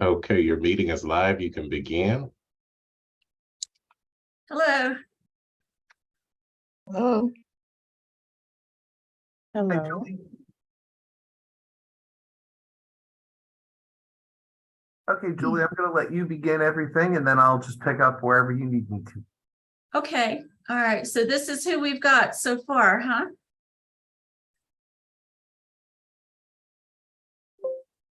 Okay, your meeting is live. You can begin. Hello. Hello. Hello. Okay, Julie, I'm going to let you begin everything, and then I'll just pick up wherever you need me to. Okay. All right. So this is who we've got so far, huh?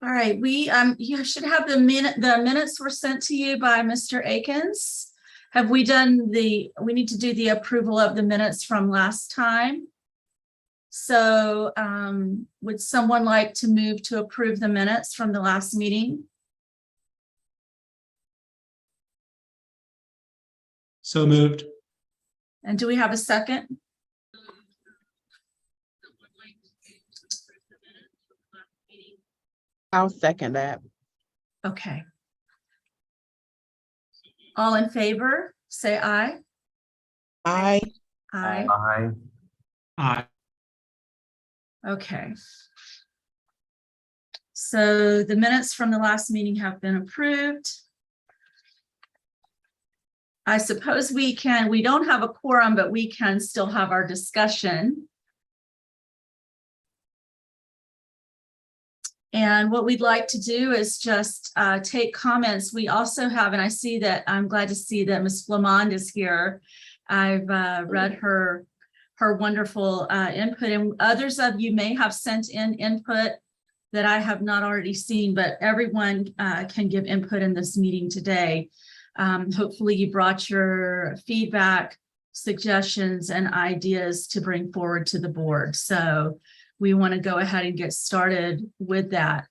All right. You should have the minutes were sent to you by Mr. Akins. Have we done we need to do the approval of the minutes from last time. So would someone like to move to approve the minutes from the last meeting? So moved. And do we have a second? I'll second that. Okay. All in favor, say aye. Aye. Aye. Aye. Aye. Okay. So the minutes from the last meeting have been approved. I suppose we don't have a quorum, but we can still have our discussion. And what we'd like to do is just take comments. We also have, and I see that, I'm glad to see that Ms. Flamond is here. I've read her wonderful input, and others of you may have sent in input that I have not already seen, but everyone can give input in this meeting today. Hopefully you brought your feedback, suggestions, and ideas to bring forward to the board. So we want to go ahead and get started with that.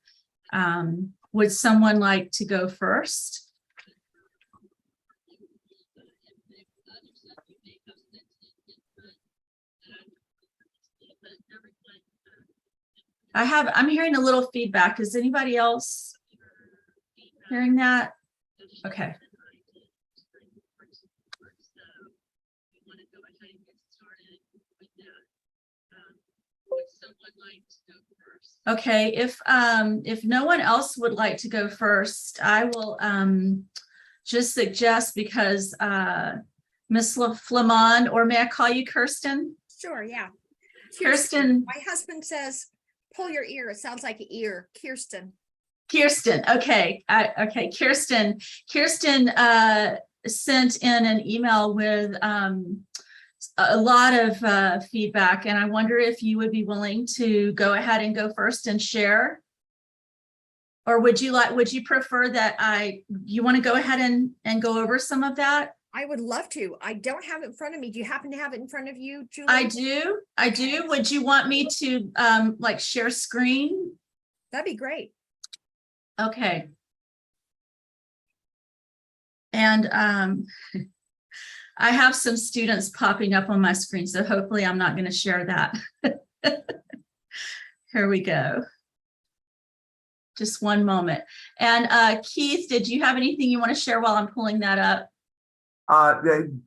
Would someone like to go first? I'm hearing a little feedback. Is anybody else hearing that? Okay. Okay, if no one else would like to go first, I will just suggest, because Ms. Flamond, or may I call you Kirsten? Sure, yeah. Kirsten. My husband says, pull your ear. It sounds like an ear. Kirsten. Okay. Okay, Kirsten sent in an email with a lot of feedback, and I wonder if you would be willing to go ahead and go first and share, or would you prefer that you want to go ahead and go over some of that? I would love to. I don't have it in front of me. Do you happen to have it in front of you, Julie? I do. Would you want me to like share screen? That'd be great. Okay. And I have some students popping up on my screen, so hopefully I'm not going to share that. Here we go. Just one moment. And Keith, did you have anything you want to share while I'm pulling that up?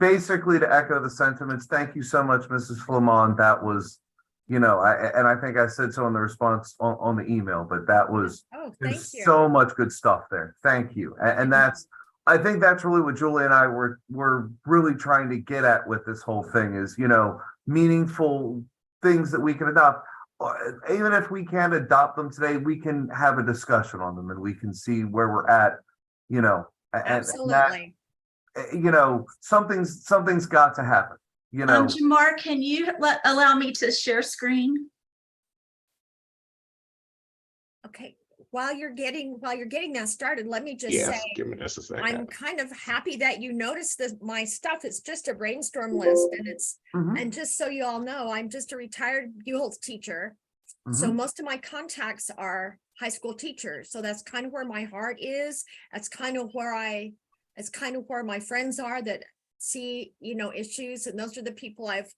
Basically, to echo the sentiments, thank you so much, Mrs. Flamond. That was, and I think I said so in the response on the email, but that was so much good stuff there. Thank you. And I think that's really what Julie and I were really trying to get at with this whole thing is, meaningful things that we can adopt. Even if we can't adopt them today, we can have a discussion on them and we can see where we're at, Absolutely. Something's got to happen, Jamar, can you allow me to share screen? Okay. While you're getting that started, let me just say, give me just a second. I'm kind of happy that you noticed that my stuff is just a brainstorm list, and it's and just so you all know, I'm just a retired Buholtz teacher. So most of my contacts are high school teachers. So that's kind of where my heart is. That's kind of where my friends are that see, issues. And those are the people I've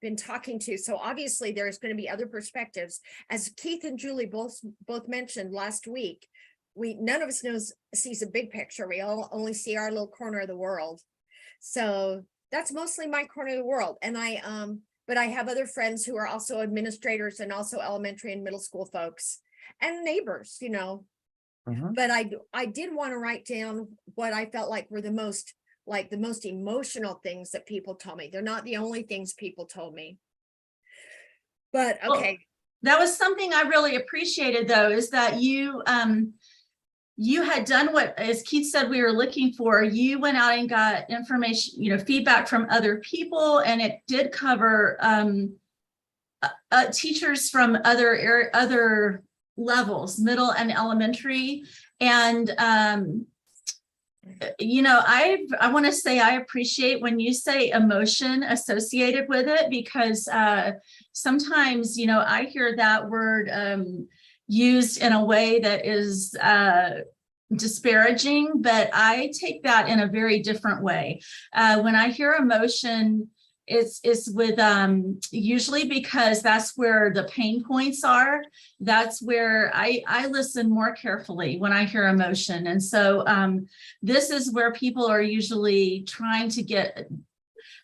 been talking to. So obviously there's going to be other perspectives. As Keith and Julie both mentioned last week, none of us sees a big picture. We all only see our little corner of the world. So that's mostly my corner of the world. And but I have other friends who are also administrators and also elementary and middle school folks and neighbors, But I did want to write down what I felt like were the most emotional things that people told me. They're not the only things people told me. But okay. Well, that was something I really appreciated, though, is that you had done what, as Keith said, we were looking for. You went out and got information, feedback from other people, and it did cover teachers from other levels, middle and elementary. And I want to say I appreciate when you say emotion associated with it, because sometimes I hear that word used in a way that is disparaging, but I take that in a very different way. When I hear emotion, it's with usually because that's where the pain points are. That's where I listen more carefully when I hear emotion. And so this is where people are usually trying to get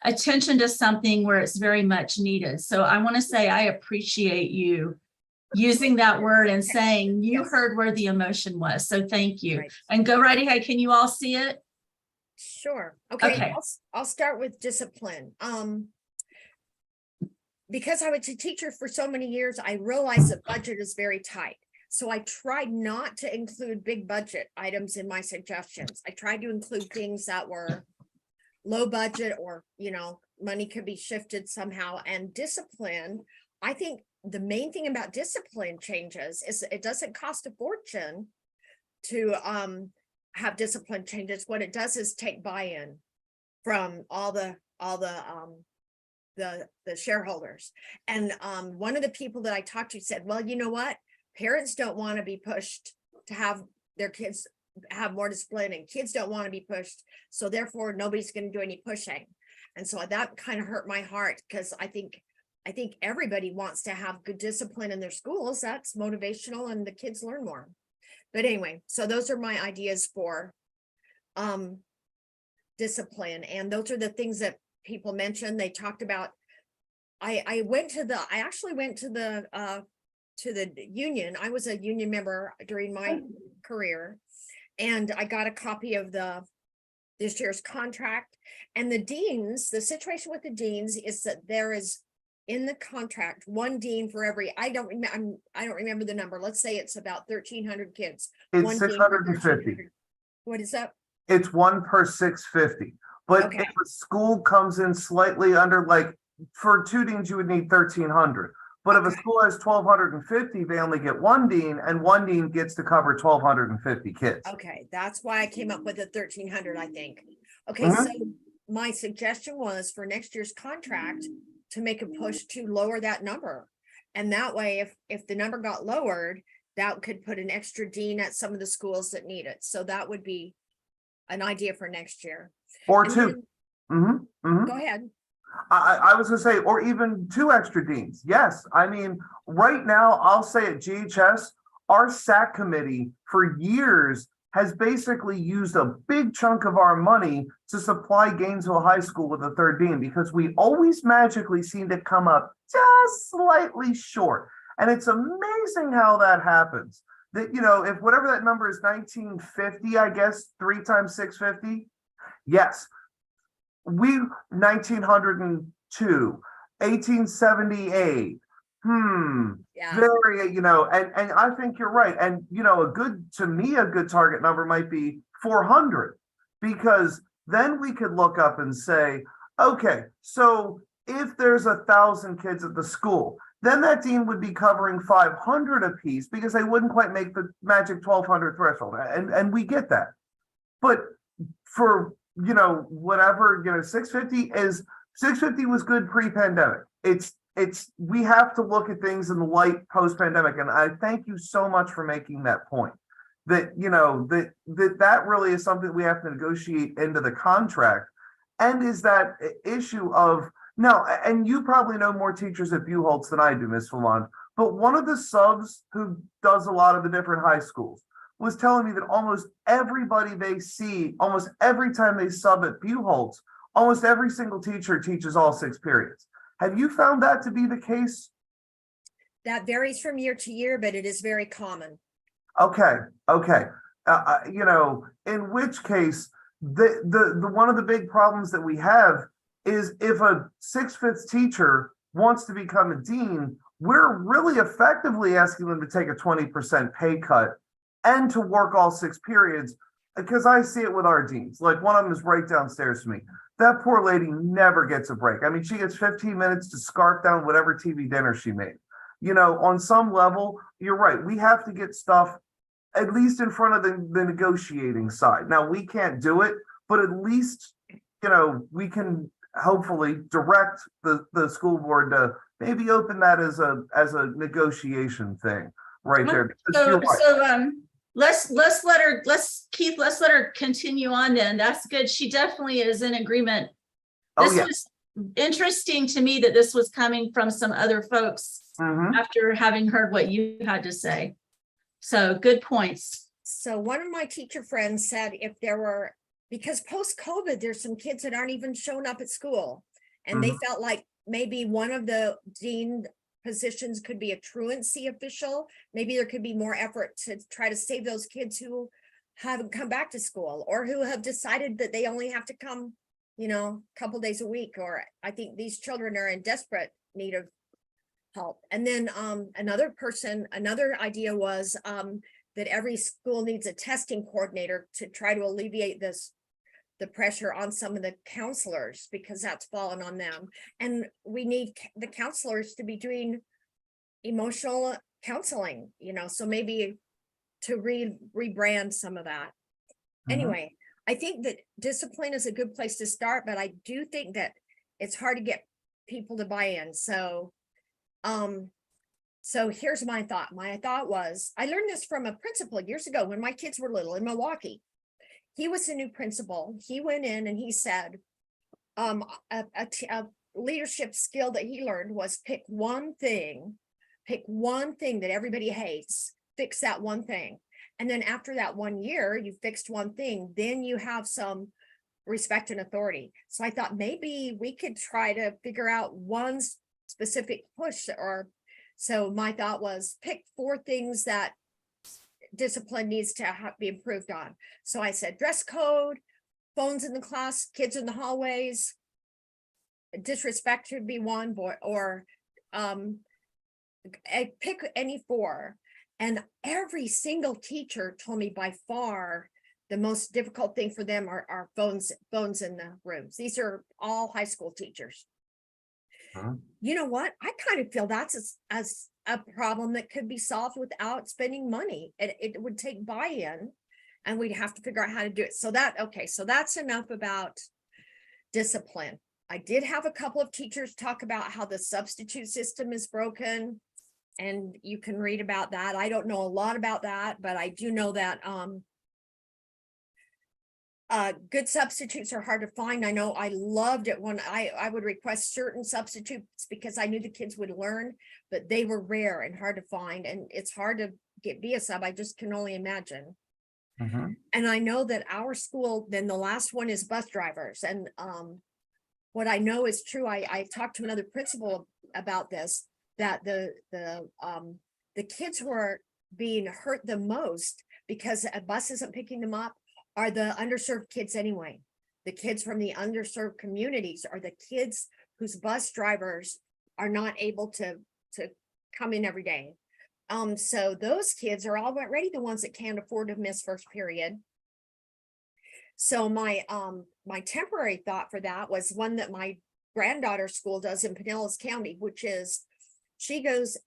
attention to something where it's very much needed. So I want to say I appreciate you using that word and saying you heard where the emotion was. So thank you. Right. And go right ahead. Can you all see it? Sure. Okay. Okay. I'll start with discipline. Because I was a teacher for so many years, I realized the budget is very tight. So I tried not to include big budget items in my suggestions. I tried to include things that were low budget or, money could be shifted somehow. And discipline, I think the main thing about discipline changes is it doesn't cost a fortune to have discipline changes. What it does is take buy-in from all the shareholders. And one of the people that I talked to said, well, you know what? Parents don't want to be pushed to have their kids have more discipline, and kids don't want to be pushed. So therefore nobody's going to do any pushing. And so that kind of hurt my heart, because I think everybody wants to have good discipline in their schools. That's motivational and the kids learn more. But anyway, so those are my ideas for discipline. And those are the things that people mentioned. They talked about, I actually went to the union. I was a union member during my career, and I got a copy of this year's contract. And the situation with the deans is that there is in the contract one dean for every, I don't remember the number. Let's say it's about 1,300 kids. It's 650. What is that? It's 1 per 650. But Okay. if a school comes in slightly under, like for 2 deans, you would need 1,300. But if a school has 1,250, they only get 1 dean, and 1 dean gets to cover 1,250 kids. Okay, that's why I came up with the 1,300, I think. Okay, so my suggestion was for next year's contract to make a push to lower that number. And that way, if the number got lowered, that could put an extra dean at some of the schools that need it. So that would be an idea for next year. Or And 2. then- Go ahead. I was gonna say, or even 2 extra deans. Yes, I mean, right now, I'll say at GHS, our SAC committee for years has basically used a big chunk of our money to supply Gainesville High School with a 3rd dean, because we always magically seem to come up just slightly short. And it's amazing how that happens. That, if whatever that number is, 1950, I guess, 3 times 650. Yes. 1902, 1878. Yeah. Very, and I think you're right. And, a good target number might be 400, because then we could look up and say, okay, so if there's 1,000 kids at the school, then that dean would be covering 500 apiece, because they wouldn't quite make the magic 1,200 threshold. And we get that. But for, whatever, 650 was good pre-pandemic. It's we have to look at things in the light post-pandemic. And I thank you so much for making that point. That, you know, that really is something we have to negotiate into the contract. And is that issue of now, and you probably know more teachers at Buchholz than I do, Ms. Flamond, but one of the subs who does a lot of the different high schools was telling me that almost everybody they see, almost every time they sub at Buchholz, almost every single teacher teaches all 6 periods. Have you found that to be the case? That varies from year to year, but it is very common. Okay. You know, in which case, the one of the big problems that we have is if a 6/5 teacher wants to become a dean, we're really effectively asking them to take a 20% pay cut and to work all 6 periods, because I see it with our deans. Like, one of them is right downstairs from me. That poor lady never gets a break. I mean, she gets 15 minutes to scarf down whatever TV dinner she made. You know, on some level, you're right. We have to get stuff at least in front of the negotiating side. Now, we can't do it, but at least, you know, we can hopefully direct the school board to maybe open that as a negotiation thing right there. Let's let her continue on then. That's good. She definitely is in agreement. This was interesting to me that this was coming from some other folks after having heard what you had to say. So good points. So one of my teacher friends said if there were, because post-COVID, there's some kids that aren't even showing up at school. And they felt like maybe one of the dean positions could be a truancy official. Maybe there could be more effort to try to save those kids who haven't come back to school or who have decided that they only have to come, you know, a couple days a week. Or I think these children are in desperate need of help. And then another idea was that every school needs a testing coordinator to try to alleviate the pressure on some of the counselors, because that's fallen on them. And we need the counselors to be doing emotional counseling, you know, so maybe to rebrand some of that. Anyway, I think that discipline is a good place to start, but I do think that it's hard to get people to buy in. So here's my thought. My thought was, I learned this from a principal years ago when my kids were little in Milwaukee. He was a new principal. He went in and he said, a leadership skill that he learned was pick one thing that everybody hates, fix that one thing. And then after that 1 year, you fixed one thing, then you have some respect and authority. So I thought maybe we could try to figure out one specific push. Or so my thought was pick 4 things that discipline needs to be improved on. So I said dress code, phones in the class, kids in the hallways, disrespect should be one, or pick any 4. And every single teacher told me by far the most difficult thing for them are phones in the rooms. These are all high school teachers. You know what? I kind of feel that's as a problem that could be solved without spending money. It would take buy-in, and we'd have to figure out how to do it. So that's enough about discipline. I did have a couple of teachers talk about how the substitute system is broken, and you can read about that. I don't know a lot about that, but I do know that good substitutes are hard to find. I know I loved it when I would request certain substitutes because I knew the kids would learn, but they were rare and hard to find, and it's hard to be a sub. I just can only imagine. And I know that our school, then the last one is bus drivers. And what I know is true, I talked to another principal about this, that the kids who are being hurt the most because a bus isn't picking them up are the underserved kids anyway. The kids from the underserved communities are the kids whose bus drivers are not able to come in every day. So those kids are already the ones that can't afford to miss first period. So my temporary thought for that was one that my granddaughter's school does in Pinellas County, which is she goes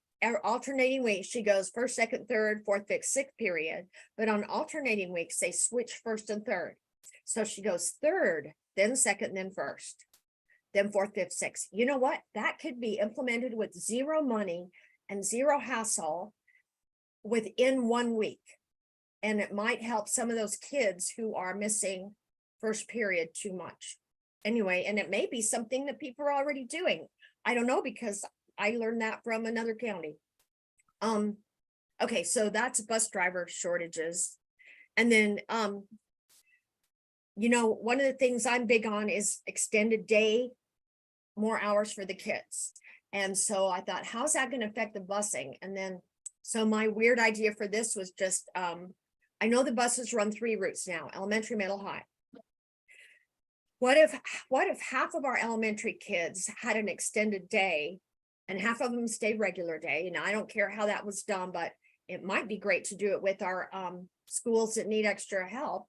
alternating weeks. She goes first, second, third, fourth, fifth, sixth period, but on alternating weeks, they switch first and third. So she goes third, then second, then first. then fourth, fifth, sixth. You know what? That could be implemented with zero money and zero hassle within 1 week. And it might help some of those kids who are missing first period too much. Anyway, and it may be something that people are already doing. I don't know, because I learned that from another county. Okay, so that's bus driver shortages. And then, you know, one of the things I'm big on is extended day, more hours for the kids. And so I thought, how's that going to affect the busing? And then, so my weird idea for this was just, I know the buses run 3 routes now, elementary, middle, high. What if half of our elementary kids had an extended day and half of them stayed regular day? And I don't care how that was done, but it might be great to do it with our schools that need extra help.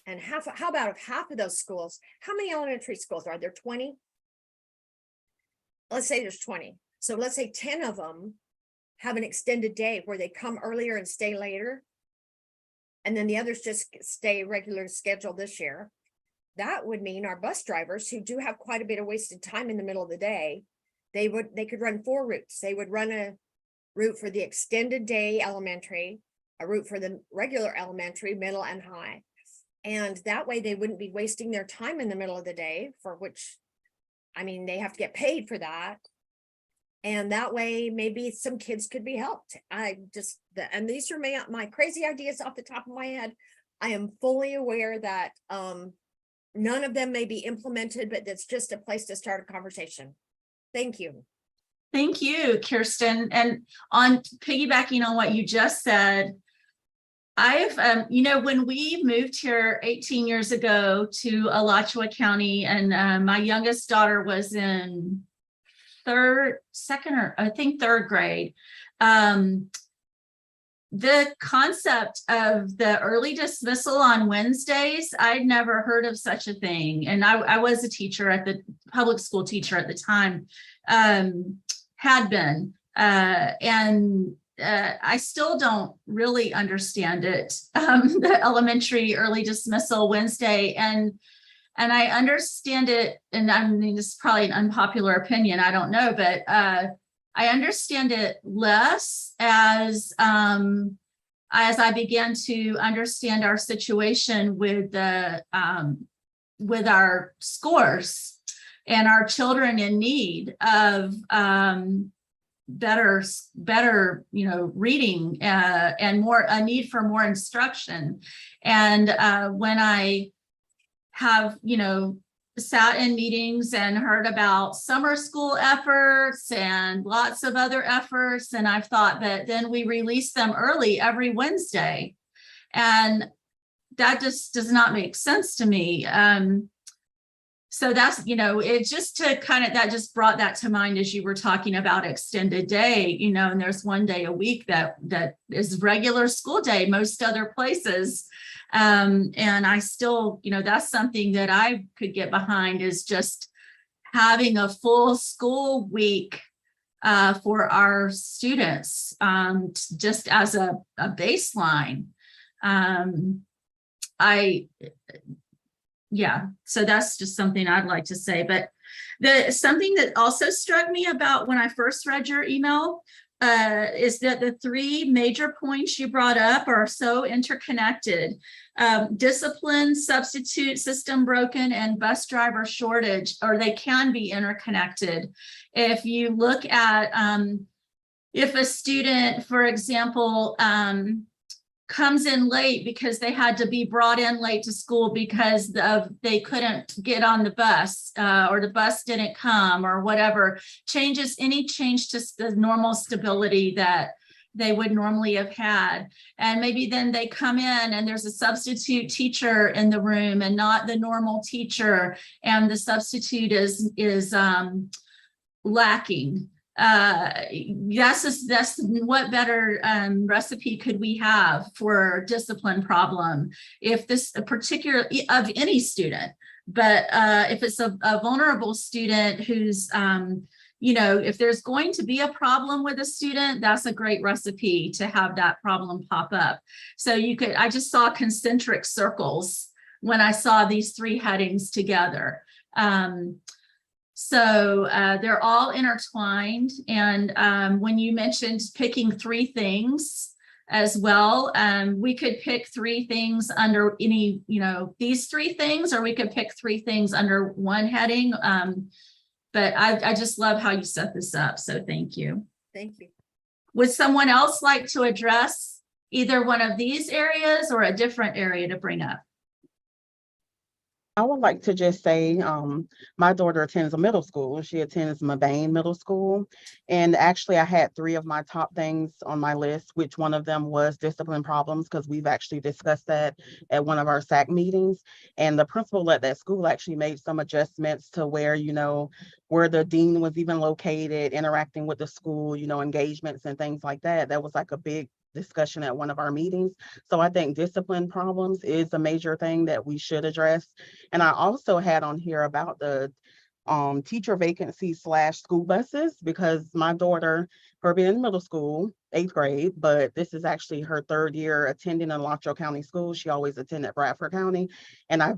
And how about if half of those schools, how many elementary schools are there? 20? Let's say there's 20. So let's say 10 of them have an extended day where they come earlier and stay later. And then the others just stay regular schedule this year. That would mean our bus drivers, who do have quite a bit of wasted time in the middle of the day, they could run 4 routes. They would run a route for the extended day elementary, a route for the regular elementary, middle, and high. And that way they wouldn't be wasting their time in the middle of the day, for which, I mean, they have to get paid for that. And that way maybe some kids could be helped. And these are my crazy ideas off the top of my head. I am fully aware that none of them may be implemented, but that's just a place to start a conversation. Thank you. Thank you, Kirsten. And on piggybacking on what you just said, I've, you know, when we moved here 18 years ago to Alachua County, and my youngest daughter was in third grade. The concept of the early dismissal on Wednesdays, I'd never heard of such a thing. And I was a teacher at the public school teacher at the time, had been, and I still don't really understand it. The elementary early dismissal Wednesday, and I understand it, and I mean, this is probably an unpopular opinion, I don't know, but I understand it less as I began to understand our situation with our scores and our children in need of better, you know, reading and a need for more instruction. And when I have, you know, sat in meetings and heard about summer school efforts and lots of other efforts, and I've thought that then we release them early every Wednesday, and that just does not make sense to me. So that's, you know, it just to kind of, that just brought that to mind as you were talking about extended day, you know, and there's 1 day a week that is regular school day most other places. And I still, you know, that's something that I could get behind, is just having a full school week for our students, just as a baseline. Yeah, so that's just something I'd like to say. But something that also struck me about when I first read your email is that the 3 major points you brought up are so interconnected. Discipline, substitute system broken, and bus driver shortage, or they can be interconnected. If you look at, if a student, for example, comes in late because they had to be brought in late to school because they couldn't get on the bus, or the bus didn't come, or whatever, any change to the normal stability that they would normally have had. And maybe then they come in and there's a substitute teacher in the room and not the normal teacher, and the substitute is lacking. That's what better recipe could we have for discipline problem if this a particular of any student, but if it's a vulnerable student who's you know, if there's going to be a problem with a student, that's a great recipe to have that problem pop up. So I just saw concentric circles when I saw these 3 headings together. So they're all intertwined. And when you mentioned picking 3 things as well, we could pick 3 things under any, these 3 things, or we could pick 3 things under one heading. But I just love how you set this up. So thank you. Thank you. Would someone else like to address either one of these areas or a different area to bring up? I would like to just say, my daughter attends a middle school. She attends Mabane Middle School. And actually I had 3 of my top things on my list, which one of them was discipline problems, because we've actually discussed that at one of our SAC meetings. And the principal at that school actually made some adjustments to where, where the dean was even located, interacting with the school, engagements and things like that. That was like a big discussion at one of our meetings. So I think discipline problems is a major thing that we should address. And I also had on here about the teacher vacancy / school buses, because my daughter, her being in middle school, 8th grade, but this is actually her 3rd year attending in Alachua County School. She always attended Bradford County. And I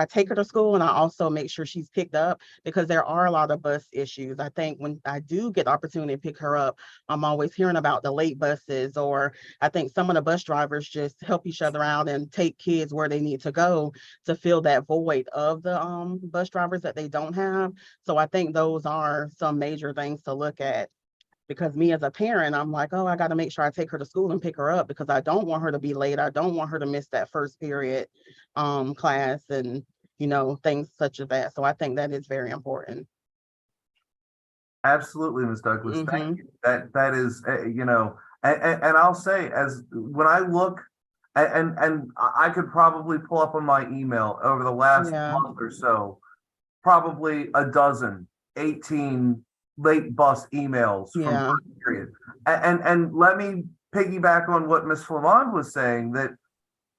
take her to school, and I also make sure she's picked up, because there are a lot of bus issues. I think when I do get the opportunity to pick her up, I'm always hearing about the late buses, or I think some of the bus drivers just help each other out and take kids where they need to go to fill that void of the bus drivers that they don't have. So I think those are some major things to look at. Because me as a parent, I'm like, oh, I got to make sure I take her to school and pick her up, because I don't want her to be late. I don't want her to miss that first period class and, things such as that. So I think that is very important. Absolutely, Ms. Douglas. Thank you. That is, and I'll say, as when I look, and I could probably pull up on my email over the last month or so, probably 18 late bus emails from first period. And let me piggyback on what Ms. Flamond was saying, that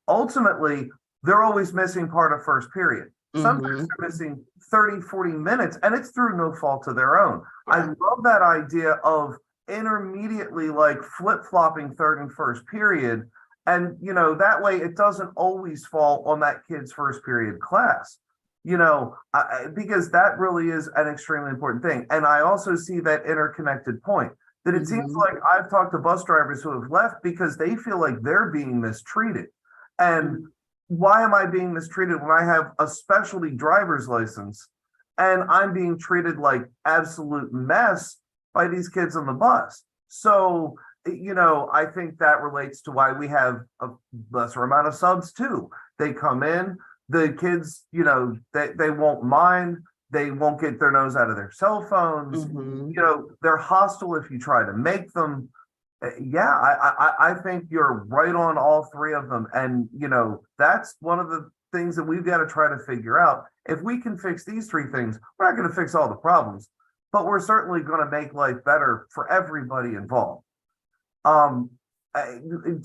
ultimately they're always missing part of first period. Sometimes they're missing 30, 40 minutes, and it's through no fault of their own. I love that idea of intermediately like flip-flopping 3rd and 1st period. And, that way it doesn't always fall on that kid's first period class. Because that really is an extremely important thing. And I also see that interconnected point, that it seems like I've talked to bus drivers who have left because they feel like they're being mistreated. And why am I being mistreated when I have a specialty driver's license and I'm being treated like absolute mess by these kids on the bus? So, I think that relates to why we have a lesser amount of subs too. They come in, the kids, they won't mind. They won't get their nose out of their cell phones. They're hostile if you try to make them. I think you're right on all 3 of them. And, that's one of the things that we've got to try to figure out. If we can fix these 3 things, we're not going to fix all the problems, but we're certainly going to make life better for everybody involved. Do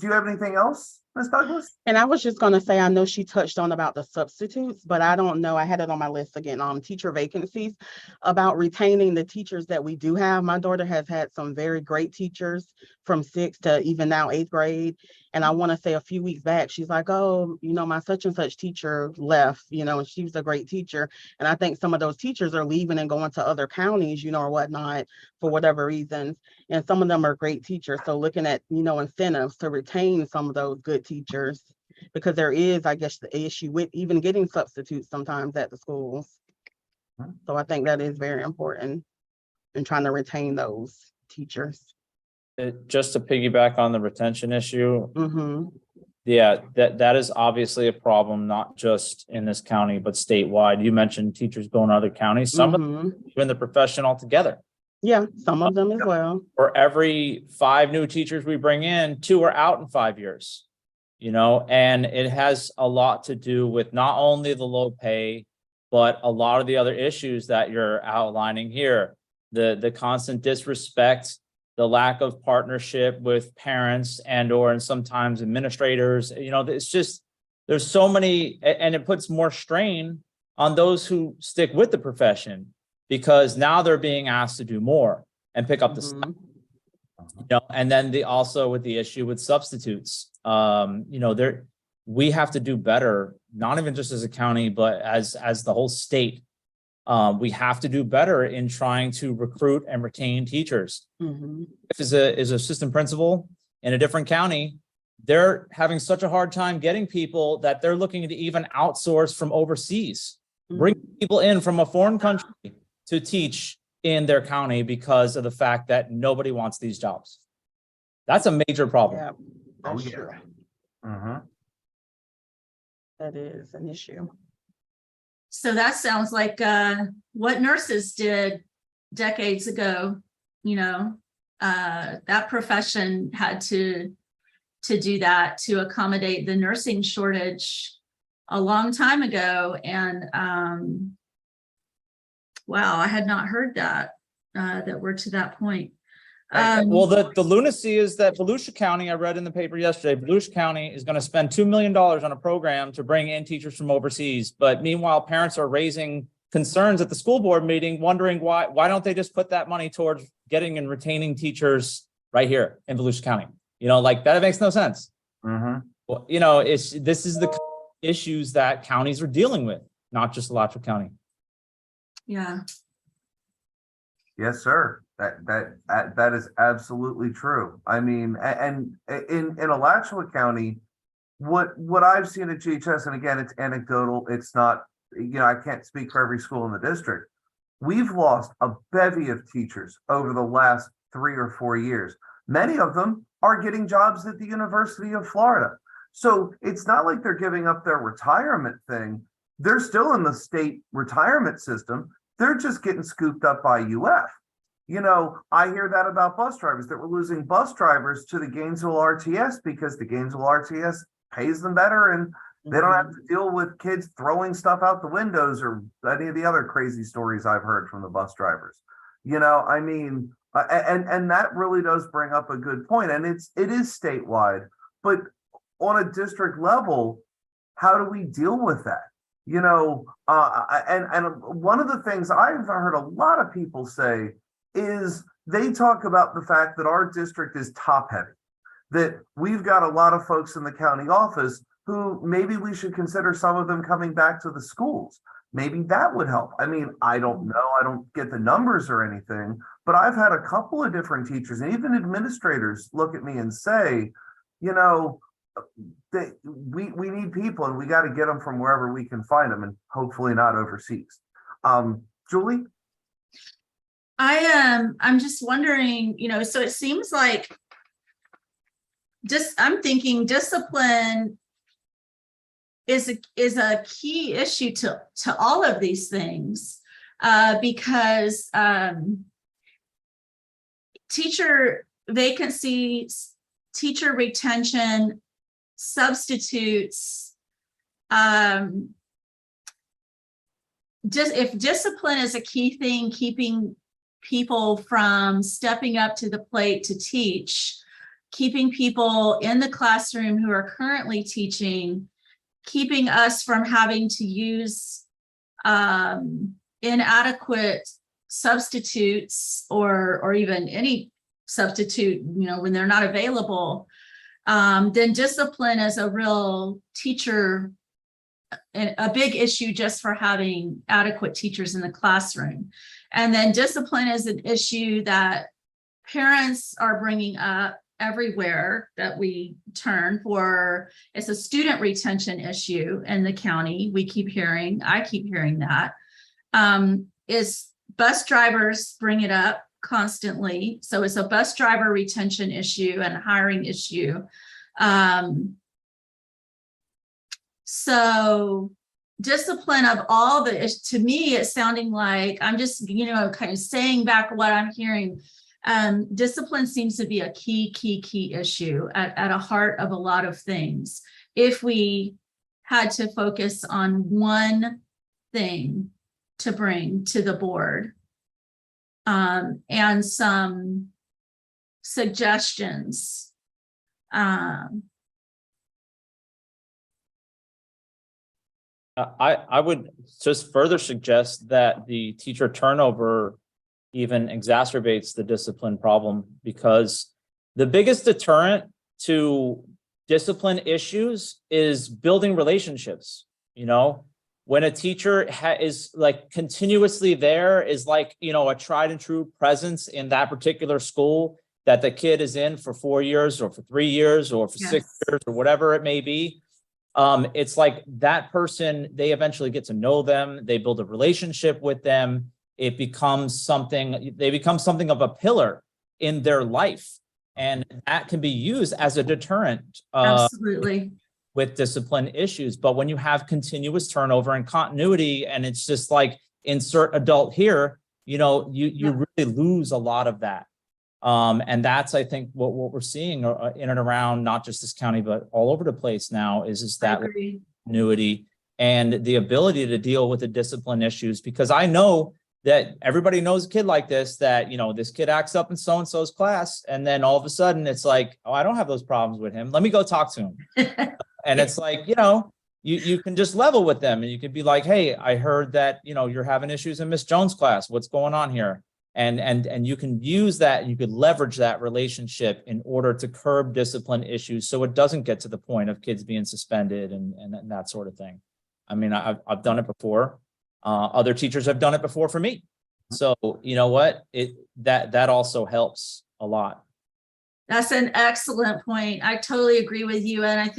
you have anything else, Ms. Douglas? And I was just going to say, I know she touched on about the substitutes, but I don't know. I had it on my list again, teacher vacancies, about retaining the teachers that we do have. My daughter has had some very great teachers from 6th to even now 8th grade. And I want to say a few weeks back, she's like, oh, my such and such teacher left, and she was a great teacher. And I think some of those teachers are leaving and going to other counties, or whatnot, for whatever reasons. And some of them are great teachers. So looking at, incentives to retain some of those good teachers, because there is, I guess, the issue with even getting substitutes sometimes at the schools. So I think that is very important in trying to retain those teachers. Just to piggyback on the retention issue, that is obviously a problem, not just in this county, but statewide. You mentioned teachers going to other counties, some of them in the profession altogether. Yeah, some of them as well. For every 5 new teachers we bring in, 2 are out in 5 years, and it has a lot to do with not only the low pay, but a lot of the other issues that you're outlining here, the constant disrespect, the lack of partnership with parents and sometimes administrators. It's just, there's so many, and it puts more strain on those who stick with the profession, because now they're being asked to do more and pick up the slack. And then also with the issue with substitutes, we have to do better, not even just as a county, but as the whole state, We have to do better in trying to recruit and retain teachers. Mhm. If is a assistant principal in a different county, they're having such a hard time getting people that they're looking to even outsource from overseas, bring people in from a foreign country to teach in their county because of the fact that nobody wants these jobs. That's a major problem. Yeah, Oh, that's yeah. true. Mhm. That is an issue. So that sounds like what nurses did decades ago, you know, that profession had to do that to accommodate the nursing shortage a long time ago. And wow, I had not heard that we're to that point. Well, the lunacy is that Volusia County, I read in the paper yesterday, Volusia County is going to spend $2 million on a program to bring in teachers from overseas. But meanwhile, parents are raising concerns at the school board meeting, wondering why don't they just put that money towards getting and retaining teachers right here in Volusia County? You know, like that makes no sense. Mhm. Well, you know, this is the issues that counties are dealing with, not just Alachua County. Yeah. Yes, sir. That is absolutely true. I mean, and in Alachua County, what I've seen at GHS, and again, it's anecdotal. It's not, I can't speak for every school in the district. We've lost a bevy of teachers over the last 3 or 4 years. Many of them are getting jobs at the University of Florida. So it's not like they're giving up their retirement thing. They're still in the state retirement system. They're just getting scooped up by UF. I hear that about bus drivers, that we're losing bus drivers to the Gainesville RTS because the Gainesville RTS pays them better and they don't have to deal with kids throwing stuff out the windows or any of the other crazy stories I've heard from the bus drivers. I mean, and that really does bring up a good point. And it is statewide, but on a district level, how do we deal with that? And one of the things I've heard a lot of people say is they talk about the fact that our district is top heavy, that we've got a lot of folks in the county office who maybe we should consider some of them coming back to the schools. Maybe that would help. I mean, I don't know. I don't get the numbers or anything, but I've had a couple of different teachers and even administrators look at me and say, that we need people and we got to get them from wherever we can find them and hopefully not overseas. Julie? I'm just wondering, so it seems like I'm thinking discipline is a key issue to all of these things, because teacher vacancies, teacher retention, substitutes, just if discipline is a key thing, keeping people from stepping up to the plate to teach, keeping people in the classroom who are currently teaching, keeping us from having to use inadequate substitutes or even any substitute, when they're not available, then discipline is a real teacher, a big issue just for having adequate teachers in the classroom. And then discipline is an issue that parents are bringing up everywhere that we turn for. It's a student retention issue in the county. I keep hearing that. Is bus drivers bring it up constantly. So it's a bus driver retention issue and a hiring issue. So discipline of all to me, it's sounding like I'm just, kind of saying back what I'm hearing. Discipline seems to be a key issue at a heart of a lot of things. If we had to focus on one thing to bring to the board, and some suggestions. I would just further suggest that the teacher turnover even exacerbates the discipline problem, because the biggest deterrent to discipline issues is building relationships. when a teacher is like continuously there, is like, you know, a tried and true presence in that particular school that the kid is in for 4 years or for 3 years or for 6 years or whatever it may be. It's like that person, they eventually get to know them. They build a relationship with them. It becomes something, they become something of a pillar in their life. And that can be used as a deterrent. Absolutely. With discipline issues. But when you have continuous turnover and continuity, and it's just like insert adult here, you know, you really lose a lot of that. And that's, I think, what we're seeing in and around not just this county, but all over the place now is that continuity and the ability to deal with the discipline issues. Because I know that everybody knows a kid like this, that, you know, this kid acts up in so-and-so's class, and then all of a sudden it's like, oh, I don't have those problems with him. Let me go talk to him. And it's like, you know, you can just level with them, and you could be like, hey, I heard that, you know, you're having issues in Miss Jones' class. What's going on here? And you can use that, you could leverage that relationship in order to curb discipline issues, so it doesn't get to the point of kids being suspended and that sort of thing. I mean, I've done it before. Other teachers have done it before for me. So you know what? That also helps a lot. That's an excellent point. I totally agree with you. And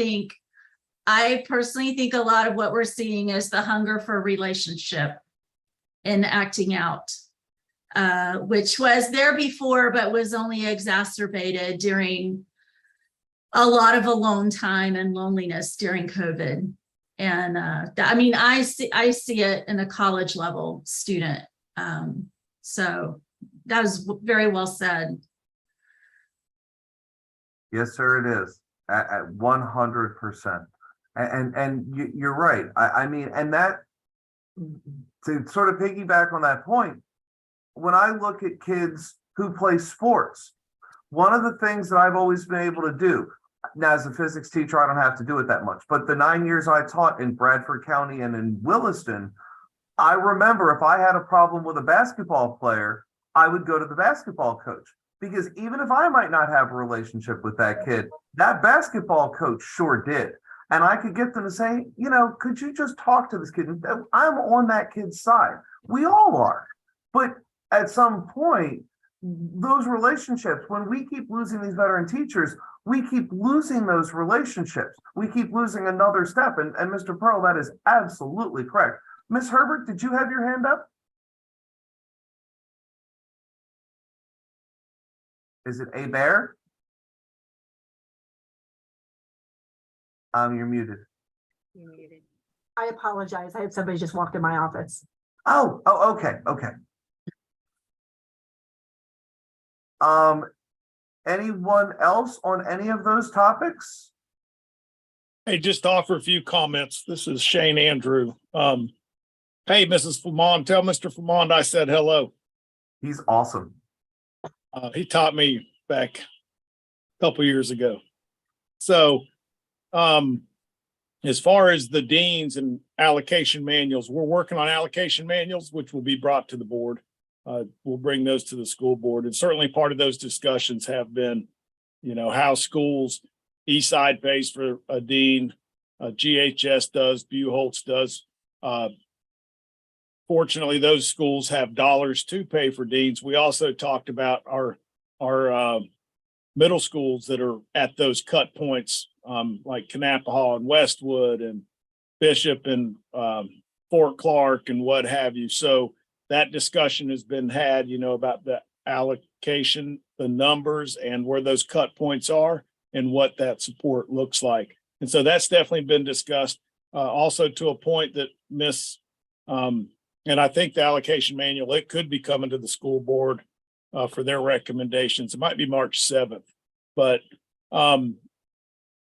I personally think a lot of what we're seeing is the hunger for relationship and acting out, which was there before, but was only exacerbated during a lot of alone time and loneliness during COVID. And I mean, I see it in a college level student. So that was very well said. Yes, sir, it is at 100%. And you're right. I mean, and that, to sort of piggyback on that point, when I look at kids who play sports, one of the things that I've always been able to do, now as a physics teacher, I don't have to do it that much, but the 9 years I taught in Bradford County and in Williston, I remember if I had a problem with a basketball player, I would go to the basketball coach, because even if I might not have a relationship with that kid, that basketball coach sure did. And I could get them to say, you know, could you just talk to this kid? I'm on that kid's side. We all are. But at some point, those relationships, when we keep losing these veteran teachers, we keep losing those relationships. We keep losing another step. And Mr. Pearl, that is absolutely correct. Ms. Herbert, did you have your hand up? Is it A Bear? You're muted. You're muted. I apologize. I had somebody just walked in my office. Oh, okay. Anyone else on any of those topics? Hey, just offer a few comments. This is Shane Andrew. Hey, Mrs. Flamond, tell Mr. Flamond I said hello. He's awesome. He taught me back a couple years ago. So, as far as the deans and allocation manuals, we're working on allocation manuals, which will be brought to the board. We'll bring those to the school board. And certainly part of those discussions have been, you know, how schools, Eastside pays for a dean, GHS does, Buholtz does. Fortunately, those schools have dollars to pay for deans. We also talked about our middle schools that are at those cut points, like Kanapaha and Westwood and Bishop and Fort Clark and what have you. So that discussion has been had, you know, about the allocation, the numbers, and where those cut points are and what that support looks like. And so that's definitely been discussed. Also to a point that and I think the allocation manual, it could be coming to the school board for their recommendations. It might be March 7th, but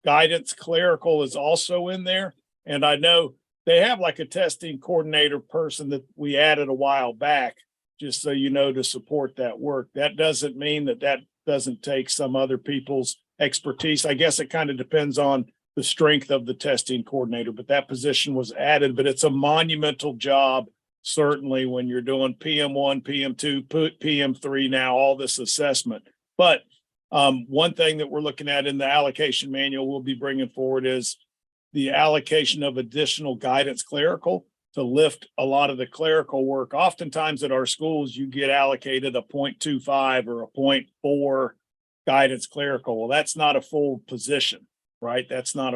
guidance clerical is also in there. And I know they have like a testing coordinator person that we added a while back, just so you know, to support that work. That doesn't mean that doesn't take some other people's expertise. I guess it kind of depends on the strength of the testing coordinator, but that position was added. But it's a monumental job, certainly when you're doing PM1, PM2, PM3 now, all this assessment. But one thing that we're looking at in the allocation manual we'll be bringing forward is the allocation of additional guidance clerical lift a lot of the clerical work. Oftentimes at our schools, you get allocated a 0.25 or a 0.4 guidance clerical. Well, that's not a full position, right? That's not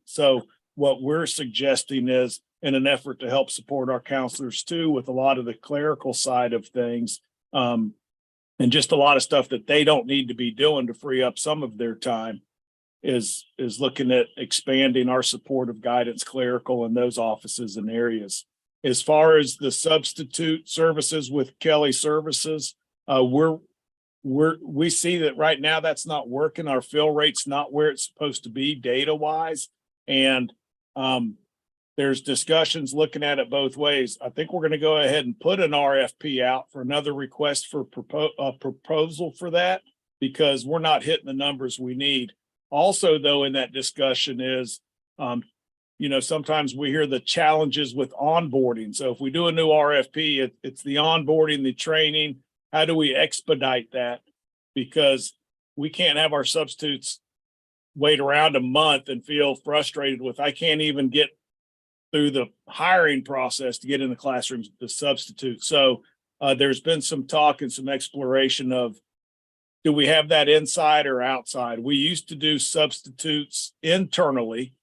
so what we're suggesting is, in an effort to help support our counselors too, with a lot of the clerical side of things, and just a lot of stuff that they don't need to be doing to free up some of their time, is looking at expanding our support of guidance clerical in those offices and areas. As far as the substitute services with Kelly Services, we see that right now that's not working. Our fill rate's not where it's supposed to be data wise. And there's discussions looking at it both ways. I think we're going to go ahead and put an RFP out for another request for proposal for that, because we're not hitting the numbers we need. Also, though, in that discussion is, sometimes we hear the challenges with onboarding. So if we do a new RFP, it's the onboarding, the training. How do we expedite that? Because we can't have our substitutes wait around a month and feel frustrated with, I can't even get through the hiring process to get in the classrooms to substitute. So there's been some talk and some exploration of, do we have that inside or outside? We used to do substitutes internally,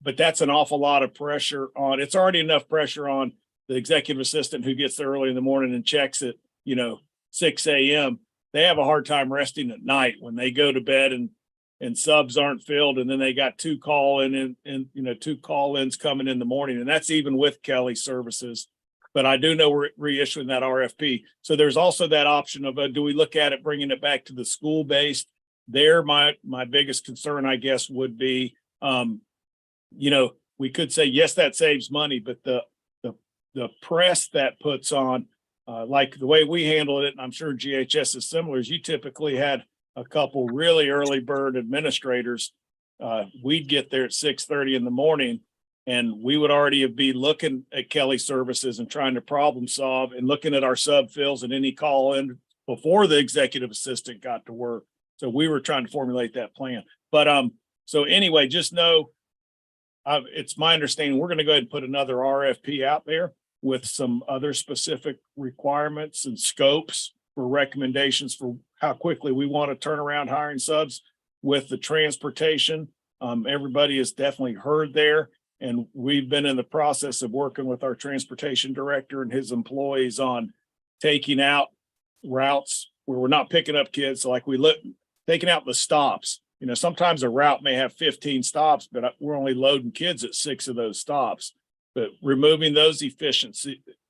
but that's an awful lot of pressure on, it's already enough pressure on the executive assistant who gets there early in the morning and checks at, 6 a.m. They have a hard time resting at night when they go to bed and subs aren't filled. And then they got two call-ins coming in the morning. And that's even with Kelly Services. But I do know we're reissuing that RFP. So there's also that option of, do we look at it, bringing it back to the school-based? There, my biggest concern, I guess, would be, we could say, yes, that saves money, but the press that puts on, like the way we handle it, and I'm sure GHS is similar, is you typically had a couple really early bird administrators. We'd get there at 6:30 in the morning, and we would already be looking at Kelly Services and trying to problem solve and looking at our sub fills and any call in before the executive assistant got to work. So we were trying to formulate that plan. But so anyway, just know it's my understanding we're going to go ahead and put another RFP out there with some other specific requirements and scopes for recommendations for how quickly we want to turn around hiring subs with the transportation. Everybody has definitely heard there. And we've been in the process of working with our transportation director and his employees on taking out routes where we're not picking up kids. So like taking out the stops. Sometimes a route may have 15 stops, but we're only loading kids at 6 of those stops. But removing those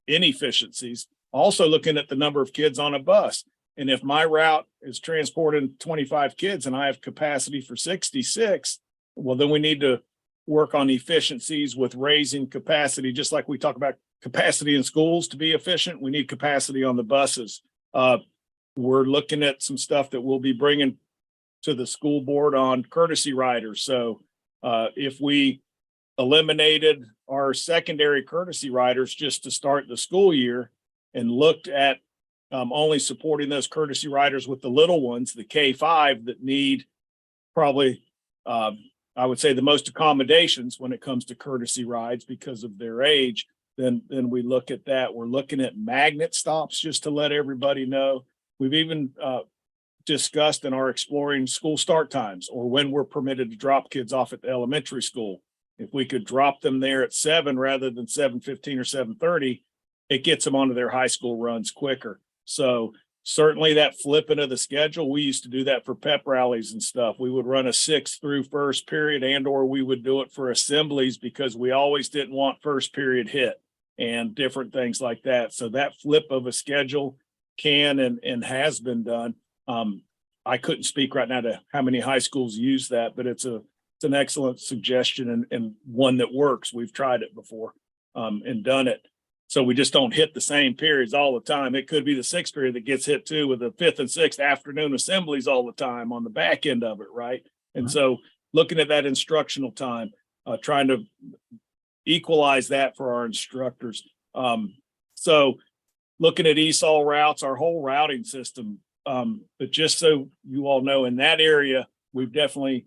inefficiencies, also looking at the number of kids on a bus. And if my route is transporting 25 kids and I have capacity for 66, well, then we need to work on efficiencies with raising capacity, just like we talk about capacity in schools to be efficient. We need capacity on the buses. We're looking at some stuff that we'll be bringing to the school board on courtesy riders. So if we eliminated our secondary courtesy riders just to start the school year and looked at only supporting those courtesy riders with the little ones, the K-5 that need probably, I would say, the most accommodations when it comes to courtesy rides because of their age, then we look at that. We're looking at magnet stops, just to let everybody know. We've even discussed and are exploring school start times, or when we're permitted to drop kids off at the elementary school. If we could drop them there at 7 rather than 7:15 or 7:30, it gets them onto their high school runs quicker. So certainly that flipping of the schedule, we used to do that for pep rallies and stuff. We would run a 6 through first period, or we would do it for assemblies because we always didn't want first period hit and different things like that. So that flip of a schedule can and has been done. I couldn't speak right now to how many high schools use that, but it's an excellent suggestion and one that works. We've tried it before and done it. So we just don't hit the same periods all the time. It could be the 6th period that gets hit too, with the 5th and 6th afternoon assemblies all the time on the back end of it, right? And so looking at that instructional time, trying to equalize that for our instructors. So looking at ESOL routes, our whole routing system, but just so you all know, in that area, we've definitely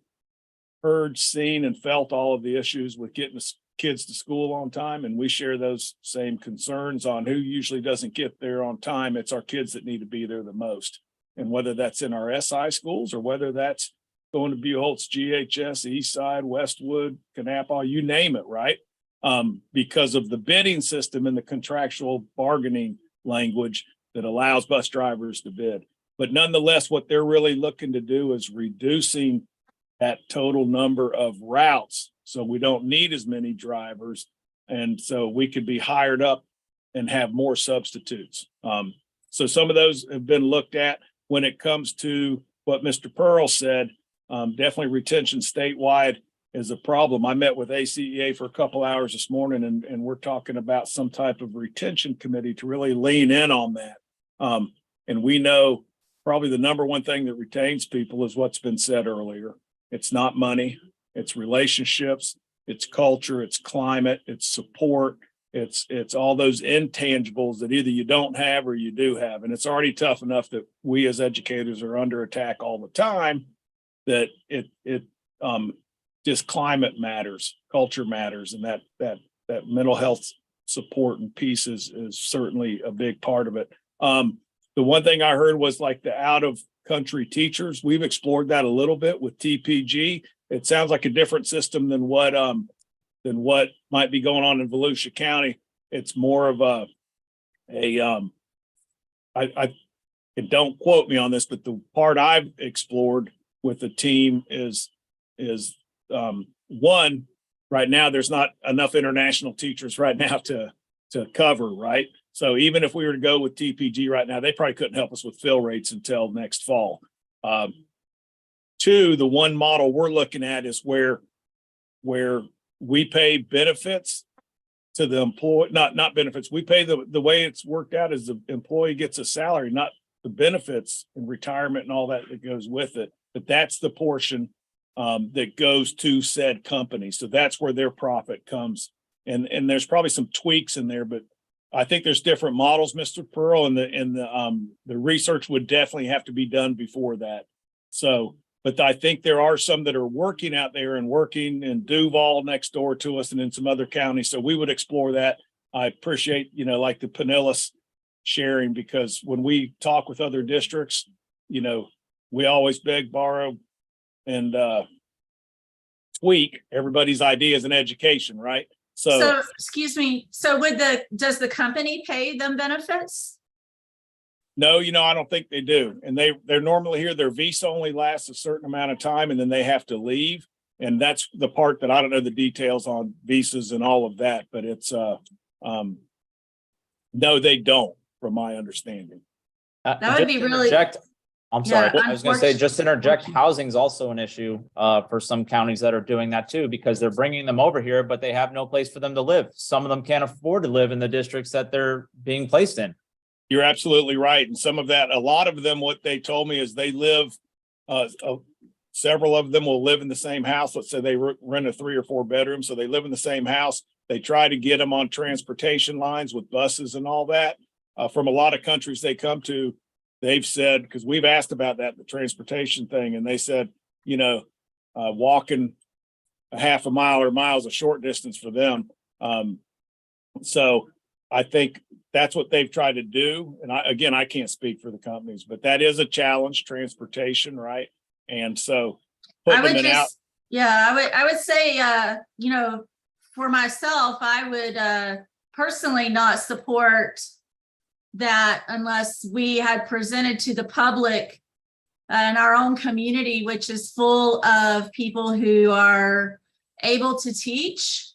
heard, seen, and felt all of the issues with getting kids to school on time, and we share those same concerns on who usually doesn't get there on time. It's our kids that need to be there the most. And whether that's in our SI schools or whether that's going to Buholtz, GHS, Eastside, Westwood, Knappau, you name it, right? Because of the bidding system and the contractual bargaining language that allows bus drivers to bid. But nonetheless, what they're really looking to do is reducing that total number of routes. So we don't need as many drivers. And so we could be hired up and have more substitutes. So some of those have been looked at. When it comes to what Mr. Pearl said, definitely retention statewide is a problem. I met with ACEA for a couple hours this morning, and we're talking about some type of retention committee to really lean in on that. And we know probably the number one thing that retains people is what's been said earlier. It's not money, it's relationships, it's culture, it's climate, it's support, it's all those intangibles that either you don't have or you do have. And it's already tough enough that we as educators are under attack all the time, that it just climate matters, culture matters, and that mental health support and piece is certainly a big part of it. The one thing I heard was like the out of country teachers. We've explored that a little bit with TPG. It sounds like a different system than what might be going on in Volusia County. It's more of and don't quote me on this, but the part I've explored with the team is one, right now, there's not enough international teachers right now to cover, right? So even if we were to go with TPG right now, they probably couldn't help us with fill rates until next fall. Two, the one model we're looking at is where we pay benefits to the employee, not benefits. We pay the way it's worked out is the employee gets a salary, not the benefits and retirement and all that goes with it. But that's the portion that goes to said company. So that's where their profit comes. And there's probably some tweaks in there, but I think there's different models, Mr. Pearl, and the research would definitely have to be done before that. So, but I think there are some that are working out there and working in Duval next door to us and in some other counties. So we would explore that. I appreciate, like the Pinellas sharing, because when we talk with other districts, we always beg, borrow, and tweak everybody's ideas in education, right? So excuse me. So does the company pay them benefits? No, I don't think they do. And they're normally here. Their visa only lasts a certain amount of time and then they have to leave. And that's the part that I don't know the details on visas and all of that, but it's no, they don't, from my understanding. That would be really. I'm sorry. Yeah, I was going to say, just to interject, housing is also an issue for some counties that are doing that too, because they're bringing them over here, but they have no place for them to live. Some of them can't afford to live in the districts that they're being placed in. You're absolutely right. And some of that, a lot of them, what they told me is they live, several of them will live in the same house. Let's say they rent a 3 or 4 bedroom. So they live in the same house. They try to get them on transportation lines with buses and all that. From a lot of countries they come to, they've said, because we've asked about that, the transportation thing, and they said, walking a half a mile or a mile is a short distance for them. So I think that's what they've tried to do. And I can't speak for the companies, but that is a challenge, transportation, right? And so I would say, for myself, I would personally not support that unless we had presented to the public and our own community, which is full of people who are able to teach,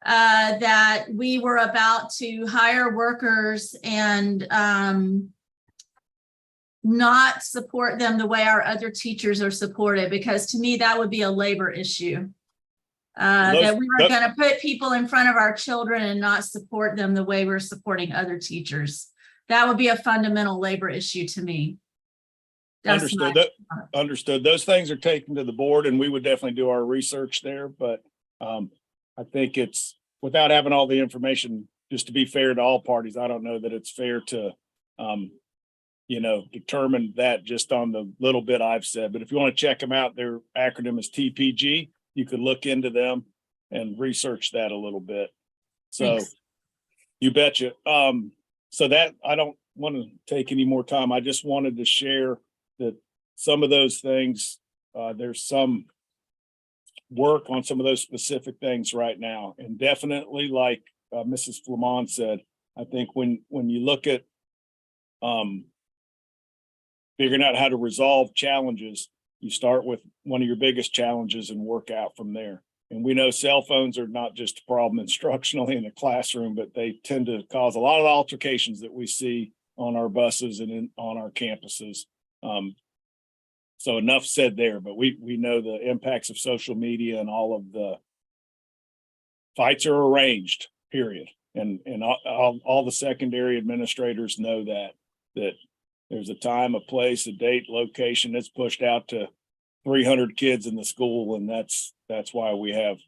that we were about to hire workers and not support them the way our other teachers are supported, because to me, that would be a labor issue. That we were going to put people in front of our children and not support them the way we're supporting other teachers. That would be a fundamental labor issue to me. Understood. Those things are taken to the board and we would definitely do our research there. But I think it's, without having all the information, just to be fair to all parties, I don't know that it's fair to, determine that just on the little bit I've said. But if you want to check them out, their acronym is TPG. You could look into them. and research that a little bit. So Thanks. you betcha. So that, I don't want to take any more time. I just wanted to share that some of those things, there's some work on some of those specific things right now. And definitely, like Mrs. Flamond said, I think when you look at figuring out how to resolve challenges, you start with one of your biggest challenges and work out from there. And we know cell phones are not just a problem instructionally in the classroom, but they tend to cause a lot of altercations that we see on our buses and on our campuses. So enough said there, but we know the impacts of social media, and all of the fights are arranged, period. And all the secondary administrators know that there's a time, a place, a date, location that's pushed out to 300 kids in the school. And that's why we have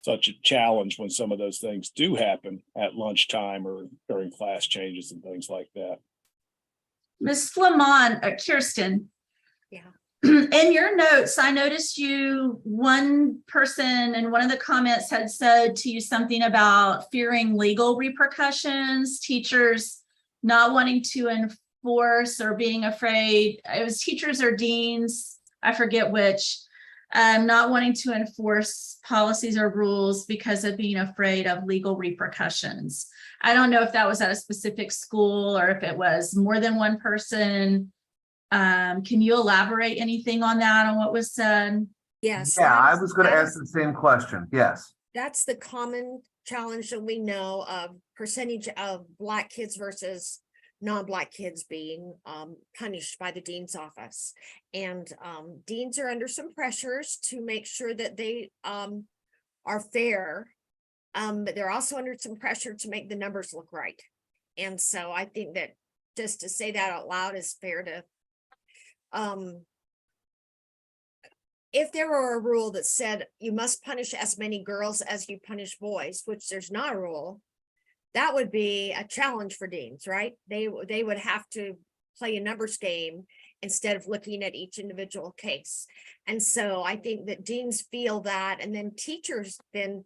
such a challenge when some of those things do happen at lunchtime or during class changes and things like that. Ms. Flamond, Kirsten. Yeah. In your notes, I noticed one person in one of the comments had said to you something about fearing legal repercussions, teachers not wanting to enforce or being afraid. It was teachers or deans, I forget which, not wanting to enforce policies or rules because of being afraid of legal repercussions. I don't know if that was at a specific school or if it was more than one person. Can you elaborate anything on that, on what was said? Yes. Yeah, I was going to ask the same question. Yes. That's the common challenge that we know of, percentage of Black kids versus non-Black kids being punished by the dean's office. And deans are under some pressures to make sure that they are fair, but they're also under some pressure to make the numbers look right. And so I think that just to say that out loud is fair to, if there were a rule that said you must punish as many girls as you punish boys, which there's not a rule, that would be a challenge for deans, right? They would have to play a numbers game instead of looking at each individual case. And so I think that deans feel that, and then teachers then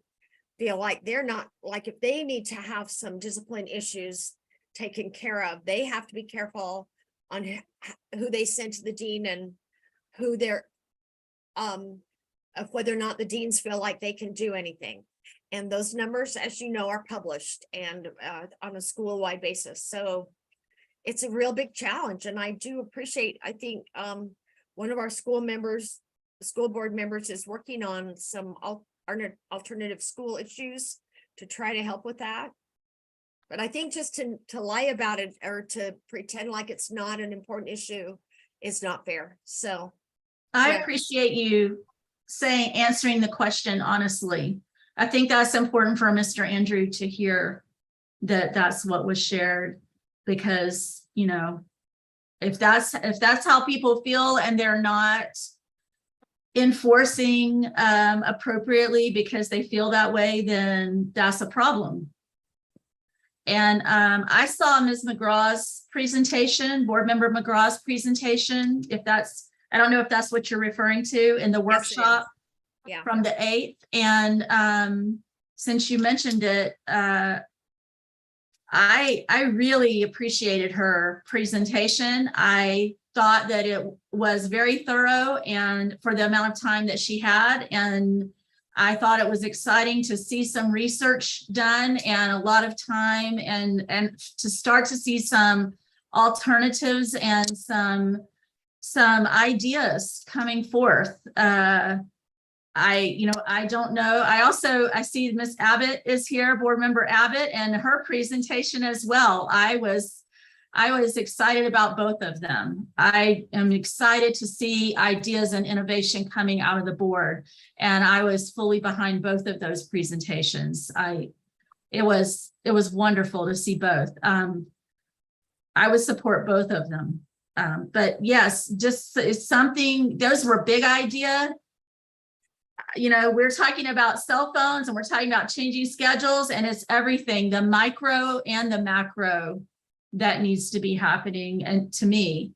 feel like they're not, like if they need to have some discipline issues taken care of, they have to be careful on who they send to the dean and who they're, of whether or not the deans feel like they can do anything. And those numbers, as you know, are published and on a school-wide basis. So it's a real big challenge. And I do appreciate, I think one of our school board members is working on some alternative school issues to try to help with that. But I think just to lie about it or to pretend like it's not an important issue is not fair. So I yeah. appreciate you answering the question honestly. I think that's important for Mr. Andrew to hear, that that's what was shared, because, you know, if that's how people feel and they're not enforcing appropriately because they feel that way, then that's a problem. And I saw Ms. McGraw's presentation, board member McGraw's presentation, I don't know if that's what you're referring to in the workshop. Yeah. From the 8th. And since you mentioned it, I really appreciated her presentation. I thought that it was very thorough and for the amount of time that she had. And I thought it was exciting to see some research done and a lot of time and to start to see some alternatives and some ideas coming forth. I don't know. I see Miss Abbott is here, board member Abbott, and her presentation as well. I was excited about both of them. I am excited to see ideas and innovation coming out of the board. And I was fully behind both of those presentations. It was wonderful to see both. I would support both of them. But yes, just it's something, those were big idea. You know, we're talking about cell phones and we're talking about changing schedules, and it's everything, the micro and the macro that needs to be happening. And to me,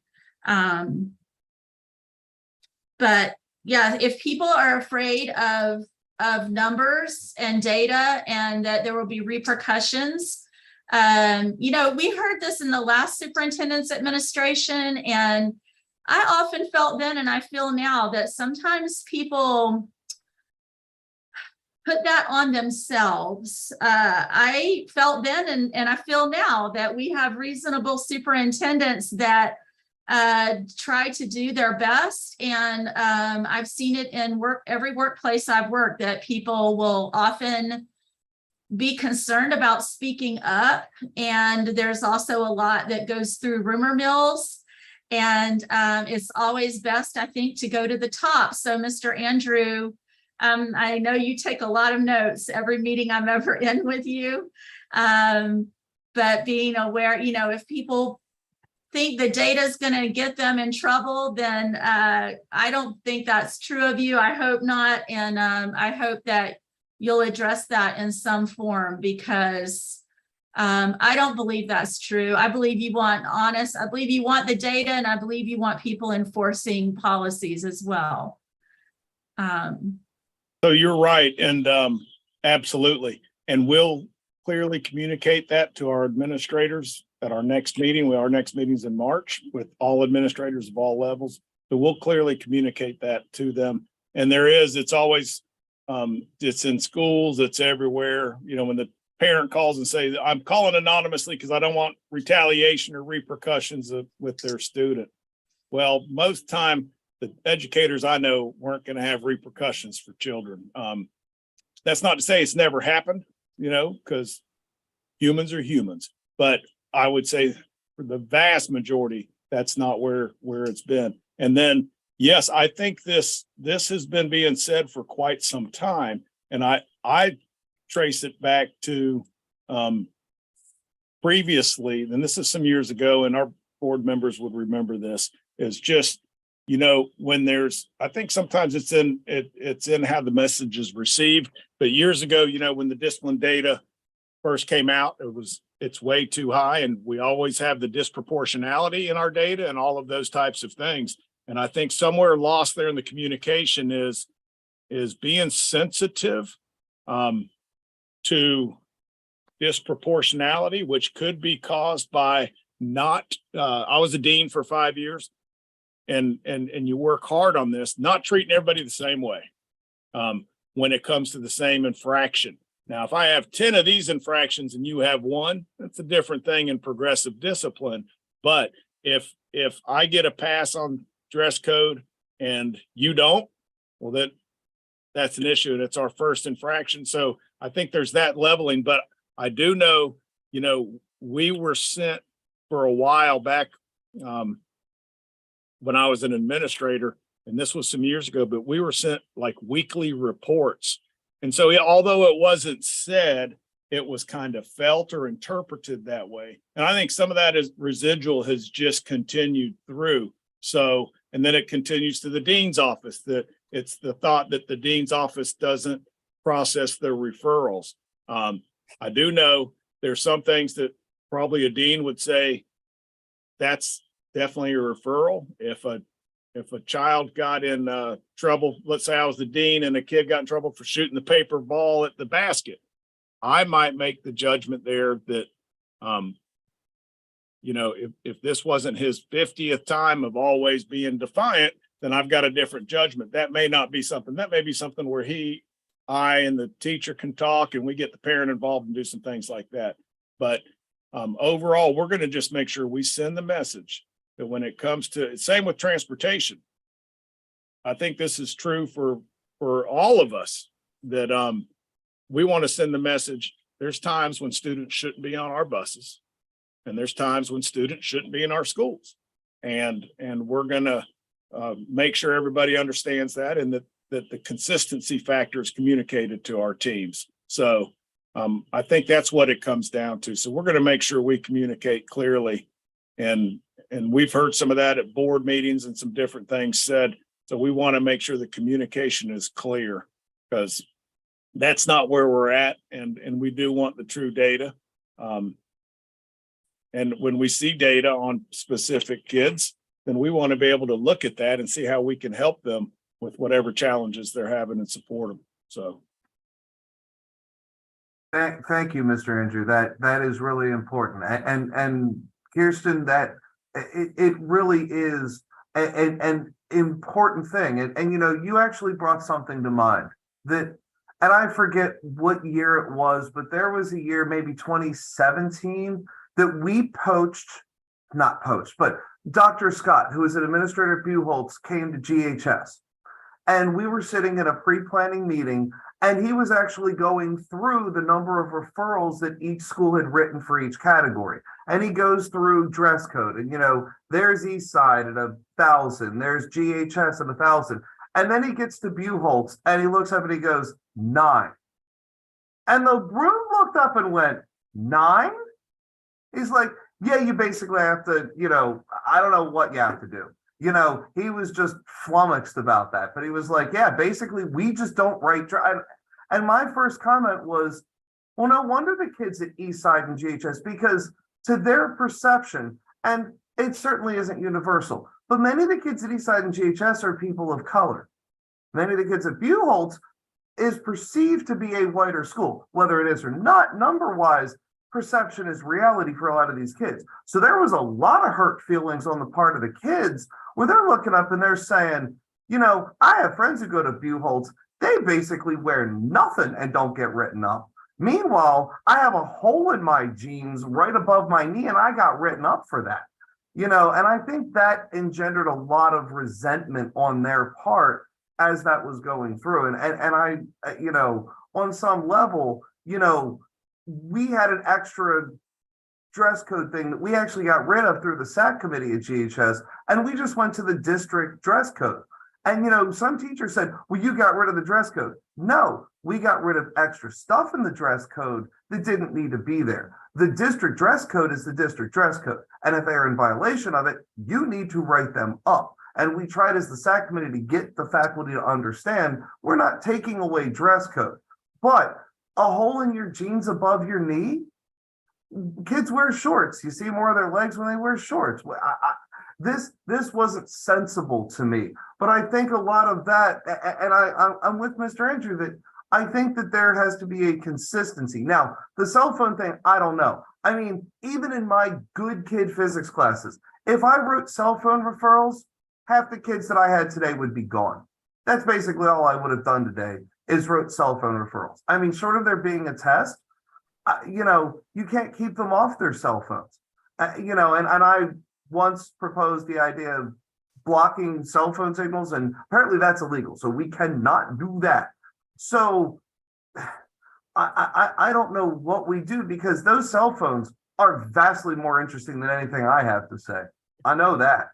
but yeah, if people are afraid of of numbers and data, and that there will be repercussions. You know, we heard this in the last superintendent's administration, and I often felt then, and I feel now, that sometimes people put that on themselves. I felt then, and I feel now, that we have reasonable superintendents that try to do their best. And I've seen it in every workplace I've worked, that people will often be concerned about speaking up. And there's also a lot that goes through rumor mills. And it's always best, I think, to go to the top. So Mr. Andrew, I know you take a lot of notes every meeting I'm ever in with you. But being aware, you know, if people think the data is going to get them in trouble, then I don't think that's true of you. I hope not. And I hope that you'll address that in some form, because I don't believe that's true. I believe you want honest, I believe you want the data, and I believe you want people enforcing policies as well. So you're right. And absolutely. And we'll clearly communicate that to our administrators at our next meeting. Our next meeting's in March with all administrators of all levels. So we'll clearly communicate that to them. And it's always, it's in schools, it's everywhere. You know, when the parent calls and say, I'm calling anonymously because I don't want retaliation or repercussions with their student. Well, most time, the educators I know weren't going to have repercussions for children. That's not to say it's never happened, you know, because humans are humans. But I would say for the vast majority, that's not where it's been. And then, yes, I think this has been being said for quite some time. And I trace it back to previously, and this is some years ago, and our board members would remember this, is just, you know, when I think sometimes it's in how the message is received. But years ago, you know, when the discipline data first came out, it's way too high, and we always have the disproportionality in our data and all of those types of things. And I think somewhere lost there in the communication is being sensitive to disproportionality, which could be caused by I was a dean for 5 years, and you work hard on this, not treating everybody the same way when it comes to the same infraction. Now, if I have 10 of these infractions and you have one, that's a different thing in progressive discipline. But if I get a pass on dress code and you don't, well, that's an issue, and it's our first infraction. So I think there's that leveling. But I do know, you know, we were sent for a while back when I was an administrator, and this was some years ago, but we were sent like weekly reports. And so although it wasn't said, it was kind of felt or interpreted that way. And I think some of that is residual has just continued through. So, and then it continues to the dean's office, that it's the thought that the dean's office doesn't process their referrals. I do know there's some things that probably a dean would say, that's definitely a referral. If a child got in trouble, let's say I was the dean and a kid got in trouble for shooting the paper ball at the basket, I might make the judgment there that, you know, if this wasn't his 50th time of always being defiant, then I've got a different judgment. That may not be something, that may be something where I and the teacher can talk and we get the parent involved and do some things like that. But overall, we're going to just make sure we send the message that when it comes to, same with transportation. I think this is true for all of us, that we want to send the message. There's times when students shouldn't be on our buses, and there's times when students shouldn't be in our schools. And we're going to make sure everybody understands that, and that the consistency factor is communicated to our teams. So I think that's what it comes down to. So we're going to make sure we communicate clearly, and we've heard some of that at board meetings and some different things said. So we want to make sure the communication is clear, because that's not where we're at. And we do want the true data. And when we see data on specific kids, then we want to be able to look at that and see how we can help them with whatever challenges they're having and support them. So Thank you, Mr. Andrew. That is really important. And Kirsten, that it really is an important thing. And you know, you actually brought something to mind that, and I forget what year it was, but there was a year, maybe 2017, that we not poached, but Dr. Scott, who was an administrator at Buchholz, came to GHS. And we were sitting in a pre-planning meeting, and he was actually going through the number of referrals that each school had written for each category. And he goes through dress code, and you know, there's East Side at 1,000, there's GHS at 1,000. And then he gets to Buchholz and he looks up and he goes, 9. And the room looked up and went, 9? He's like, yeah, you basically have to, you know, I don't know what you have to do. You know, he was just flummoxed about that. But he was like, yeah, basically, we just don't write. And my first comment was, well, no wonder the kids at Eastside and GHS, because to their perception, and it certainly isn't universal, but many of the kids at Eastside and GHS are people of color. Many of the kids at Buchholz is perceived to be a whiter school, whether it is or not, number-wise. Perception is reality for a lot of these kids. So there was a lot of hurt feelings on the part of the kids where they're looking up and they're saying, you know, I have friends who go to Buchholz. They basically wear nothing and don't get written up. Meanwhile, I have a hole in my jeans right above my knee and I got written up for that. You know, and I think that engendered a lot of resentment on their part as that was going through. And I, you know, on some level, you know, we had an extra dress code thing that we actually got rid of through the SAC committee at GHS, and we just went to the district dress code. And, you know, some teachers said, well, you got rid of the dress code. No, we got rid of extra stuff in the dress code that didn't need to be there. The district dress code is the district dress code. And if they're in violation of it, you need to write them up. And we tried as the SAC committee to get the faculty to understand we're not taking away dress code, but a hole in your jeans above your knee. Kids wear shorts. You see more of their legs when they wear shorts. This wasn't sensible to me. But I think a lot of that, and I'm with Mr. Andrew, that I think that there has to be a consistency. Now, the cell phone thing, I don't know. I mean, even in my good kid physics classes, if I wrote cell phone referrals, half the kids that I had today would be gone. That's basically all I would have done today, is wrote cell phone referrals. I mean, short of there being a test, you know, you can't keep them off their cell phones. You know, and I once proposed the idea of blocking cell phone signals, and apparently that's illegal. So we cannot do that. So I don't know what we do, because those cell phones are vastly more interesting than anything I have to say. I know that.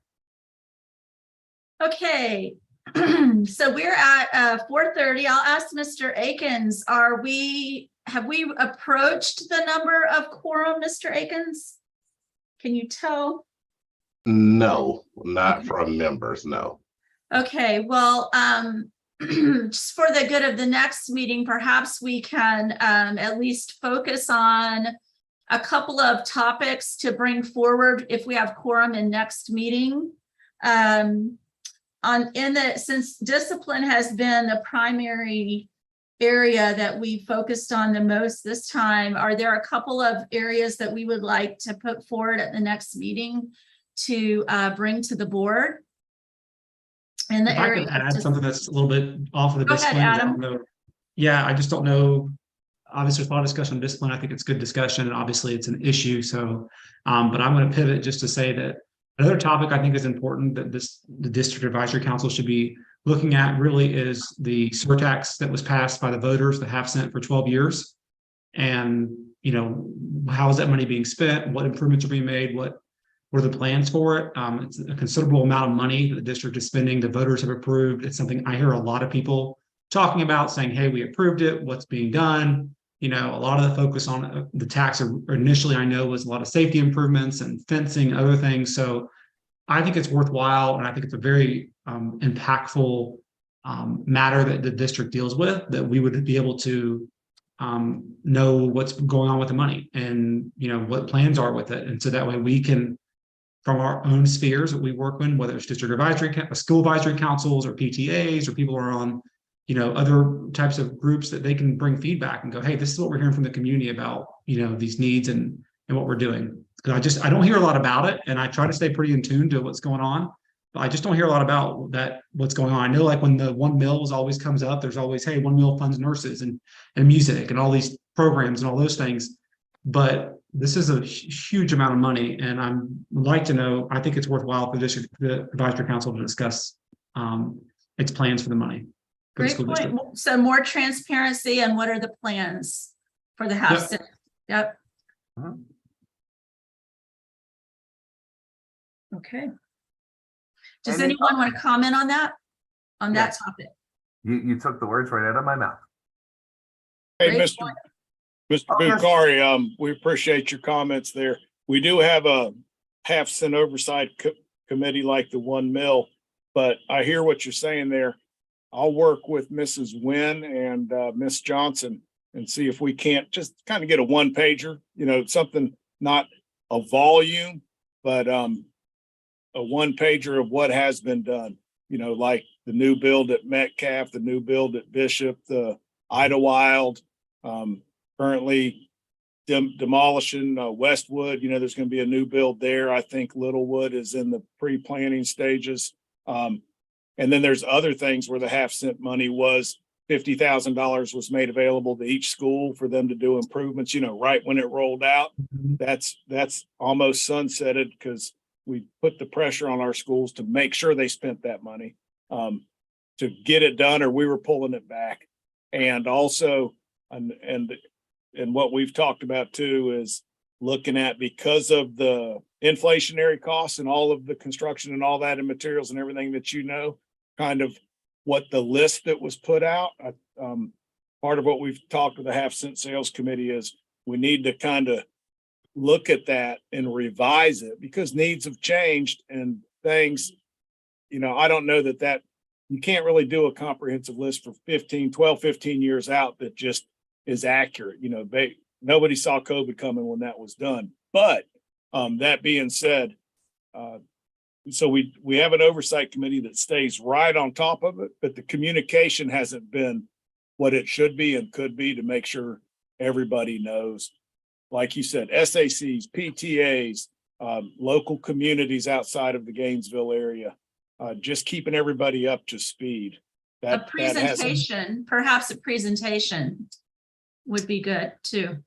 Okay. So we're at 4:30. I'll ask Mr. Akins, have we approached the number of quorum, Mr. Akins? Can you tell? No, not from members, no. Okay, well, just for the good of the next meeting, perhaps we can at least focus on a couple of topics to bring forward if we have quorum in next meeting. Since discipline has been the primary area that we focused on the most this time, are there a couple of areas that we would like to put forward at the next meeting to bring to the board? In the If area, I could add something that's a little bit off of the Go ahead, discipline. I Adam. don't know. Yeah, I just don't know. Obviously, there's a lot of discussion on discipline. I think it's good discussion, and obviously it's an issue. So, but I'm going to pivot just to say that another topic I think is important that the District Advisory Council should be looking at really is the surtax that was passed by the voters, the half cent for 12 years. And, you know, how is that money being spent? What improvements are being made? What are the plans for it? It's a considerable amount of money that the district is spending. The voters have approved. It's something I hear a lot of people talking about, saying, hey, we approved it. What's being done? You know, a lot of the focus on the tax initially, I know, was a lot of safety improvements and fencing, other things. So I think it's worthwhile, and I think it's a very impactful matter that the district deals with, that we would be able to know what's going on with the money and, you know, what plans are with it. And so that way we can, from our own spheres that we work in, whether it's district advisory, school advisory councils or PTAs or people who are on other types of groups that they can bring feedback and go, hey, this is what we're hearing from the community about, these needs and what we're doing. Because I don't hear a lot about it, and I try to stay pretty in tune to what's going on. But I just don't hear a lot about what's going on. I know, like, when the 1 mil always comes up, there's always, hey, 1 mil funds nurses and music and all these programs and all those things. But this is a huge amount of money, and I would like to know, I think it's worthwhile for the advisory council to discuss its plans for the money. Great point. So more transparency, and what are the plans for the Half Cent? Yep. Okay. Does anyone want to comment on that topic? You took the words right out of my mouth. Hey, Great Mr. point. Bukhari, we appreciate your comments there. We do have a Half Cent oversight committee like the 1 mil, but I hear what you're saying there. I'll work with Mrs. Wynn and Miss Johnson and see if we can't just kind of get a 1-pager, something, not a volume, but a 1-pager of what has been done, like the new build at Metcalf, the new build at Bishop, the Idlewild, currently demolishing Westwood. There's going to be a new build there. I think Littlewood is in the pre-planning stages. And then there's other things where the Half Cent money was $50,000 was made available to each school for them to do improvements, right when it rolled out. That's almost sunsetted because we put the pressure on our schools to make sure they spent that money to get it done, or we were pulling it back. And also, and what we've talked about too is looking at, because of the inflationary costs and all of the construction and all that and materials and everything that kind of what the list that was put out. Part of what we've talked with the Half Cent sales committee is we need to kind of look at that and revise it because needs have changed and things, I don't know that you can't really do a comprehensive list for 12, 15 years out that just is accurate. Nobody saw COVID coming when that was done. But that being said, so we have an oversight committee that stays right on top of it, but the communication hasn't been what it should be and could be to make sure everybody knows. Like you said, SACs, PTAs, local communities outside of the Gainesville area, just keeping everybody up to speed. Perhaps a presentation would be good too.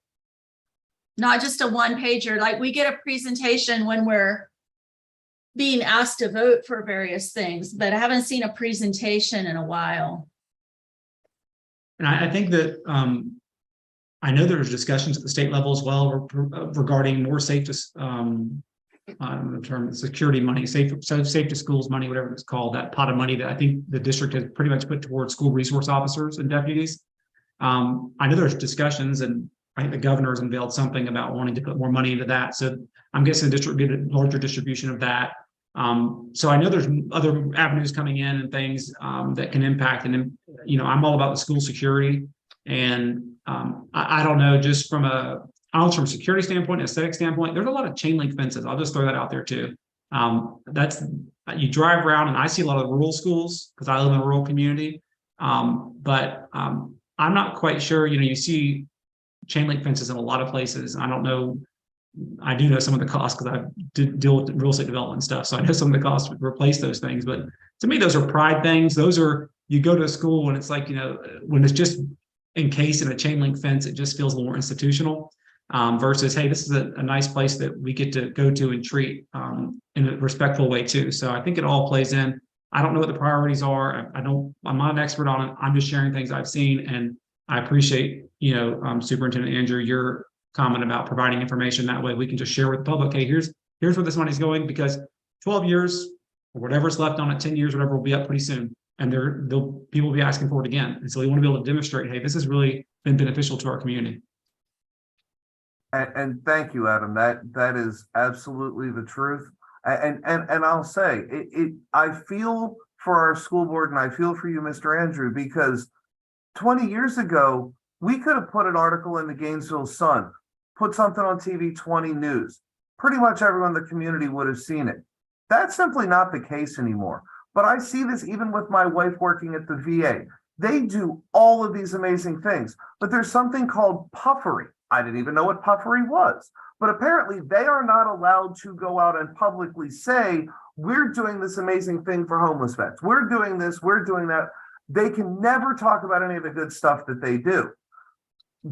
Not just a 1-pager, like we get a presentation when we're being asked to vote for various things, but I haven't seen a presentation in a while. And I think that I know there's discussions at the state level as well regarding more safe to the term security money, safe to schools money, whatever it's called, that pot of money that I think the district has pretty much put towards school resource officers and deputies. I know there's discussions, and I think the governor's unveiled something about wanting to put more money into that. So I'm guessing the district will get a larger distribution of that. So I know there's other avenues coming in and things that can impact. And I'm all about the school security, and I don't know, just from a security standpoint, aesthetic standpoint, there's a lot of chain link fences. I'll just throw that out there too. You drive around, and I see a lot of rural schools because I live in a rural community. But I'm not quite sure. You see chain link fences in a lot of places. I don't know. I do know some of the costs because I deal with real estate development stuff. So I know some of the costs to replace those things. But to me, those are pride things. Those are, you go to a school and it's like, when it's just encased in a chain link fence, it just feels a little more institutional versus, hey, this is a nice place that we get to go to and treat in a respectful way too. So I think it all plays in. I don't know what the priorities are. I'm not an expert on it. I'm just sharing things I've seen, and I appreciate, Superintendent Andrew, your comment about providing information. That way we can just share with the public, hey, here's where this money's going, because 12 years or whatever's left on it, 10 years, whatever, will be up pretty soon. And people will be asking for it again. And so we want to be able to demonstrate, hey, this has really been beneficial to our community. And thank you, Adam. That is absolutely the truth. And I'll say I feel for our school board, and I feel for you, Mr. Andrew, because 20 years ago, we could have put an article in the Gainesville Sun, put something on TV 20 News. Pretty much everyone in the community would have seen it. That's simply not the case anymore. But I see this even with my wife working at the VA. They do all of these amazing things, but there's something called puffery. I didn't even know what puffery was, but apparently they are not allowed to go out and publicly say, we're doing this amazing thing for homeless vets. We're doing this, we're doing that. They can never talk about any of the good stuff that they do.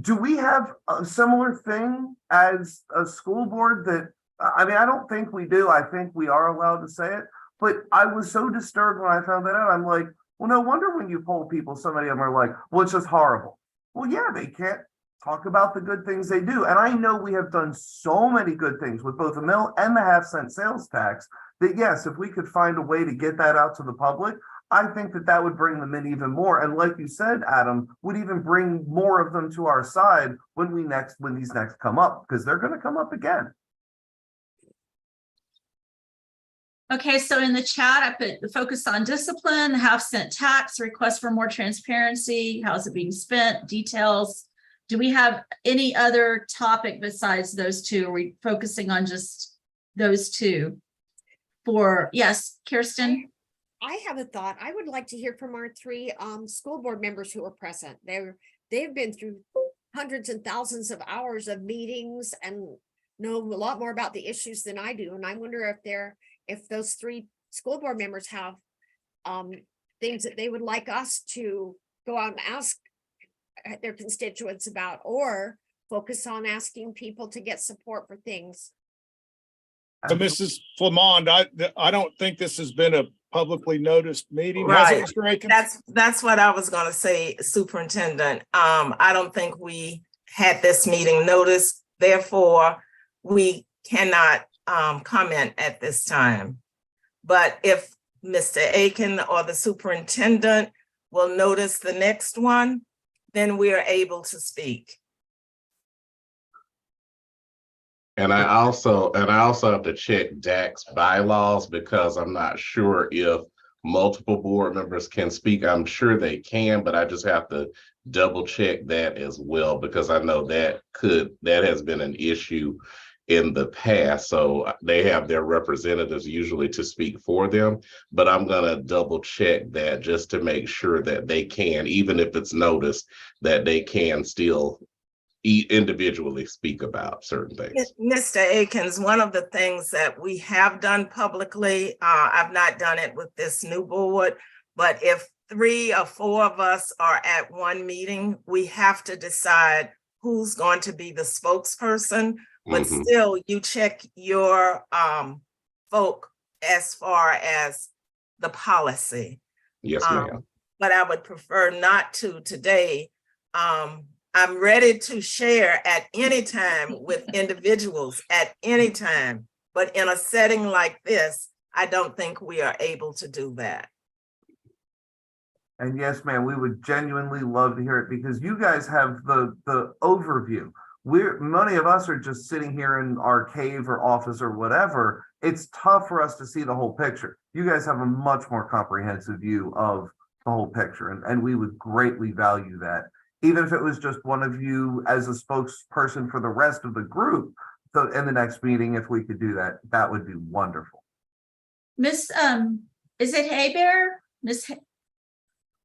Do we have a similar thing as a school board that, I mean, I don't think we do. I think we are allowed to say it, but I was so disturbed when I found that out. I'm like, well, no wonder when you poll people, so many of them are like, well, it's just horrible. Well, yeah, they can't talk about the good things they do. And I know we have done so many good things with both the mill and the half-cent sales tax that, yes, if we could find a way to get that out to the public, I think that that would bring them in even more. And like you said, Adam, would even bring more of them to our side when these next come up, because they're going to come up again. Okay, so in the chat, I put the focus on discipline, half-cent tax, request for more transparency, how's it being spent, details. Do we have any other topic besides those two? Are we focusing on just those two? Yes, Kirsten? I have a thought. I would like to hear from our three school board members who are present. They've been through hundreds and thousands of hours of meetings and know a lot more about the issues than I do. And I wonder if those three school board members have things that they would like us to go out and ask their constituents about, or focus on asking people to get support for things. So Mrs. Flamond, I don't think this has been a publicly noticed meeting. Right. Has it, Mr. Akins? That's what I was going to say, Superintendent. I don't think we had this meeting noticed. Therefore, we cannot comment at this time. But if Mr. Aiken or the superintendent will notice the next one, then we are able to speak. And I also have to check DAC's bylaws, because I'm not sure if multiple board members can speak. I'm sure they can, but I just have to double check that as well, because I know that has been an issue in the past. So they have their representatives usually to speak for them, but I'm gonna double check that just to make sure that they can, even if it's noticed, that they can still individually speak about certain things. Mr. Akins, one of the things that we have done publicly, I've not done it with this new board, but if 3 or 4 of us are at one meeting, we have to decide who's going to be the spokesperson, but still you check your folk as far as the policy. Yes, ma'am. But I would prefer not to today. I'm ready to share at any time with individuals at any time, but in a setting like this, I don't think we are able to do that. And yes, ma'am, we would genuinely love to hear it, because you guys have the overview. Many of us are just sitting here in our cave or office or whatever. It's tough for us to see the whole picture. You guys have a much more comprehensive view of the whole picture, and we would greatly value that. Even if it was just one of you as a spokesperson for the rest of the group, so in the next meeting, if we could do that, that would be wonderful. Miss, is it Haybear?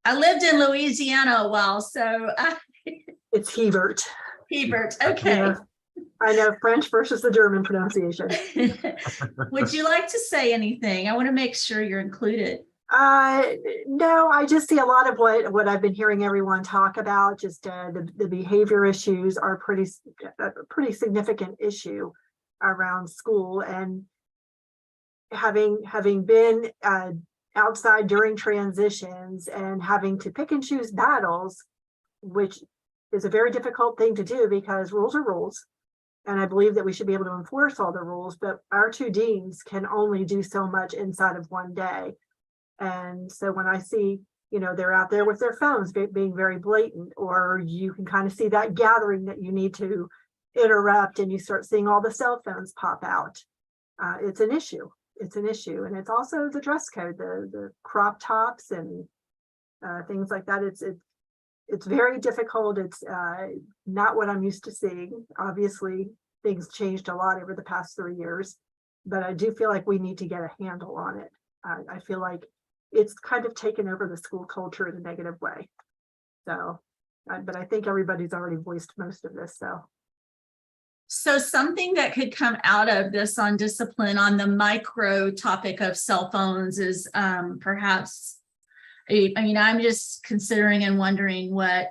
I lived in Louisiana a while, so It's Hebert. Hebert, okay. Yeah. I know French versus the German pronunciation. Would you like to say anything? I want to make sure you're included. No, I just see a lot of what I've been hearing everyone talk about. Just the behavior issues are a pretty significant issue around school, and having been outside during transitions and having to pick and choose battles, which is a very difficult thing to do because rules are rules. And I believe that we should be able to enforce all the rules, but our 2 deans can only do so much inside of one day. And so when I see, they're out there with their phones being very blatant, or you can kind of see that gathering that you need to interrupt, and you start seeing all the cell phones pop out. It's an issue. It's an issue. And it's also the dress code, the crop tops and things like that. It's very difficult. It's not what I'm used to seeing. Obviously, things changed a lot over the past 3 years, but I do feel like we need to get a handle on it. I feel like it's kind of taken over the school culture in a negative way. So, but I think everybody's already voiced most of this, so. So something that could come out of this on discipline on the micro topic of cell phones is perhaps, I mean, I'm just considering and wondering what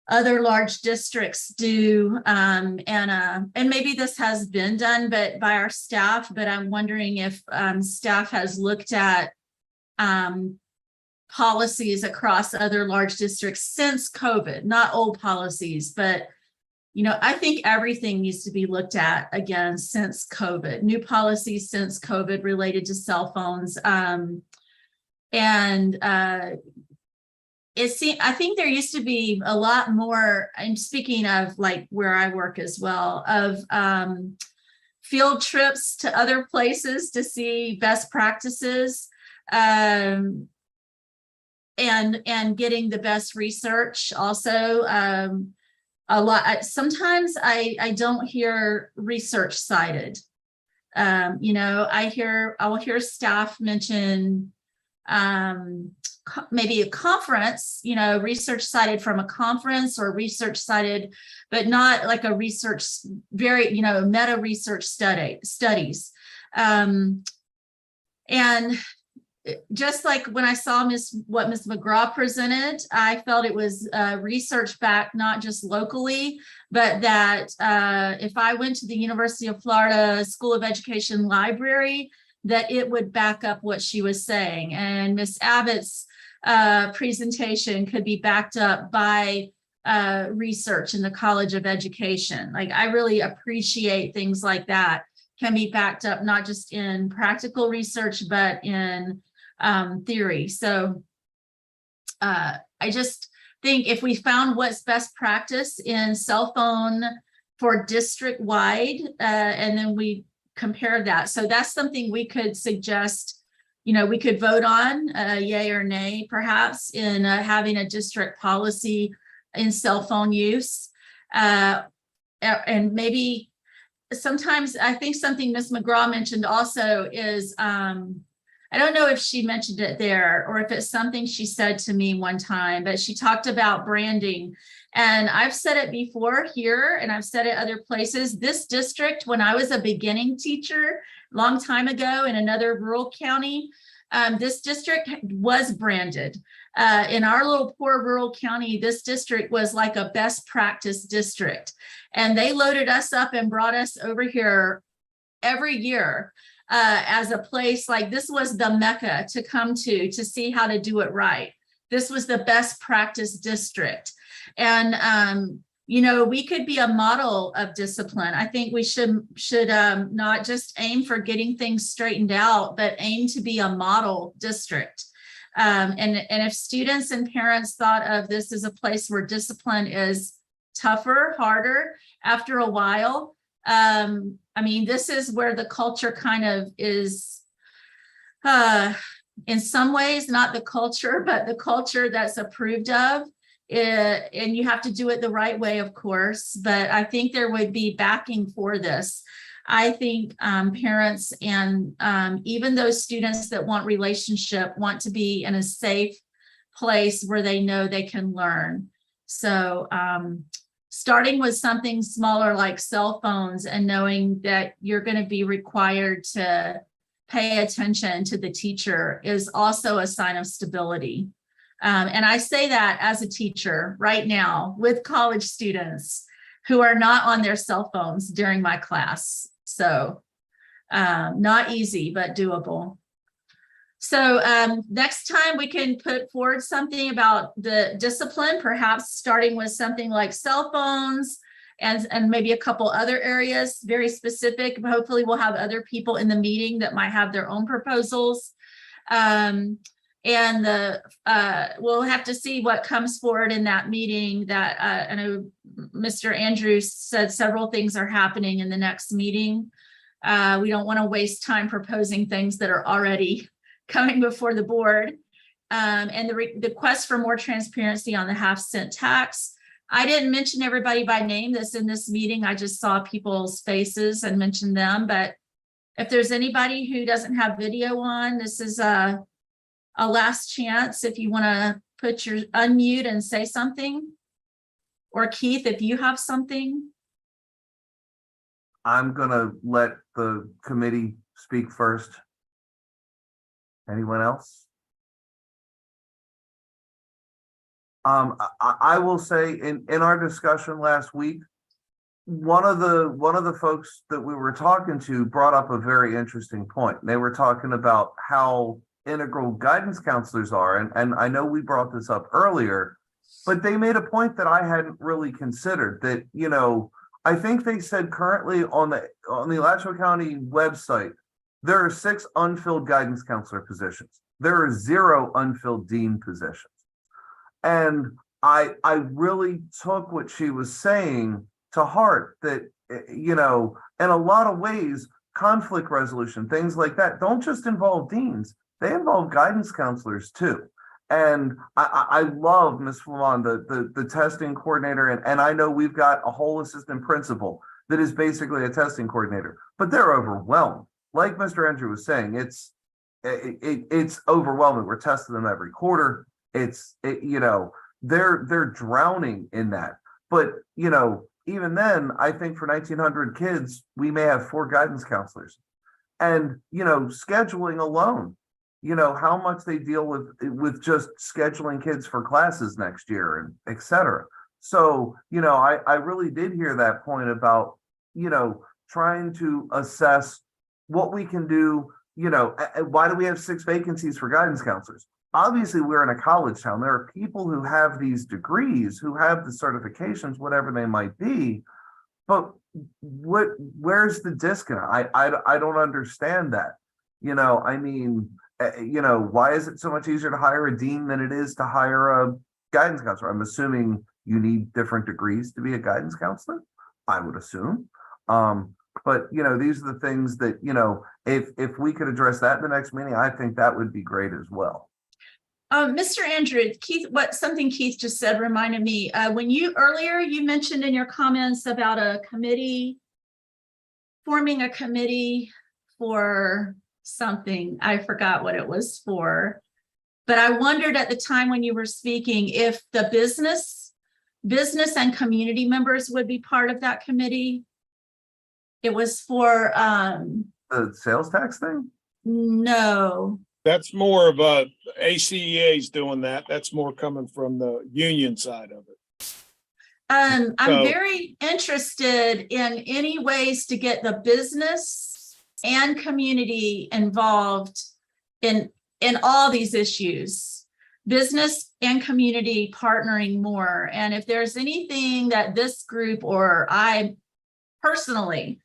other large districts do, and maybe this has been done, but by our staff, but I'm wondering if staff has looked at policies across other large districts since COVID, not old policies, but you know, I think everything needs to be looked at again since COVID, new policies since COVID related to cell phones. I think there used to be a lot more, I'm speaking of like where I work as well, of field trips to other places to see best practices, and getting the best research also. A lot, sometimes I don't hear research cited. You know, I will hear staff mention maybe a conference, you know, research cited from a conference or research cited, but not like a research, very, you know, meta research studies. And just like when I saw what Ms. McGraw presented, I felt it was research backed, not just locally, but that if I went to the University of Florida School of Education library, that it would back up what she was saying. And Ms. Abbott's presentation could be backed up by research in the College of Education. Like, I really appreciate things like that can be backed up, not just in practical research, but in theory. So I just think if we found what's best practice in cell phone for district wide, and then we compare that. So that's something we could suggest, you know, we could vote on yay or nay, perhaps, in having a district policy in cell phone use. And maybe sometimes I think something Ms. McGraw mentioned also is, I don't know if she mentioned it there or if it's something she said to me one time, but she talked about branding. And I've said it before here, and I've said it other places. This district, when I was a beginning teacher a long time ago in another rural county, this district was branded. In our little poor rural county, this district was like a best practice district. And they loaded us up and brought us over here every year as a place, like this was the Mecca to come to see how to do it right. This was the best practice district. And, you know, we could be a model of discipline. I think we should not just aim for getting things straightened out, but aim to be a model district. And if students and parents thought of this as a place where discipline is tougher, harder after a while, I mean, this is where the culture kind of is, in some ways, not the culture, but the culture that's approved of. And you have to do it the right way, of course, but I think there would be backing for this. I think parents and even those students that want relationship want to be in a safe place where they know they can learn. So starting with something smaller like cell phones and knowing that you're going to be required to pay attention to the teacher is also a sign of stability. And I say that as a teacher right now with college students who are not on their cell phones during my class. So not easy, but doable. So next time we can put forward something about the discipline, perhaps starting with something like cell phones and maybe a couple other areas, very specific. Hopefully we'll have other people in the meeting that might have their own proposals. And we'll have to see what comes forward in that meeting. That I know Mr. Andrews said several things are happening in the next meeting. We don't want to waste time proposing things that are already coming before the board. And the request for more transparency on the half-cent tax. I didn't mention everybody by name that's in this meeting. I just saw people's faces and mentioned them. But if there's anybody who doesn't have video on, this is a last chance if you want to put your unmute and say something? Or Keith, if you have something? I'm gonna let the committee speak first. Anyone else? I will say in our discussion last week, one of the folks that we were talking to brought up a very interesting point. They were talking about how integral guidance counselors are, and I know we brought this up earlier, but they made a point that I hadn't really considered. That, you know, I think they said currently on the Alachua County website there are 6 unfilled guidance counselor positions. There are 0 unfilled dean positions. And I really took what she was saying to heart, that, you know, in a lot of ways, conflict resolution, things like that, don't just involve deans, they involve guidance counselors too. And I love Ms. Flamon, the testing coordinator, and I know we've got a whole assistant principal that is basically a testing coordinator, but they're overwhelmed. Like Mr. Andrew was saying, it's overwhelming. We're testing them every quarter. You know, they're drowning in that. But, you know, even then, I think for 1,900 kids, we may have 4 guidance counselors. And, you know, scheduling alone, you know, how much they deal with just scheduling kids for classes next year and et cetera. So, you know, I really did hear that point about, you know, trying to assess what we can do. You know, why do we have 6 vacancies for guidance counselors? Obviously, we're in a college town. There are people who have these degrees, who have the certifications, whatever they might be. But where's the disconnect? I don't understand that. You know, I mean, you know, why is it so much easier to hire a dean than it is to hire a guidance counselor? I'm assuming you need different degrees to be a guidance counselor, I would assume. But, you know, these are the things that, you know, if we could address that in the next meeting, I think that would be great as well. Mr. Andrew, Keith, something Keith just said reminded me, when you mentioned in your comments about forming a committee for something. I forgot what it was for, but I wondered at the time when you were speaking, if the business and community members would be part of that committee. It was for, The sales tax thing? no. That's more of ACEA's doing that. That's more coming from the union side of it. I'm So- very interested in any ways to get the business and community involved in all these issues, business and community partnering more. And if there's anything that this group or I personally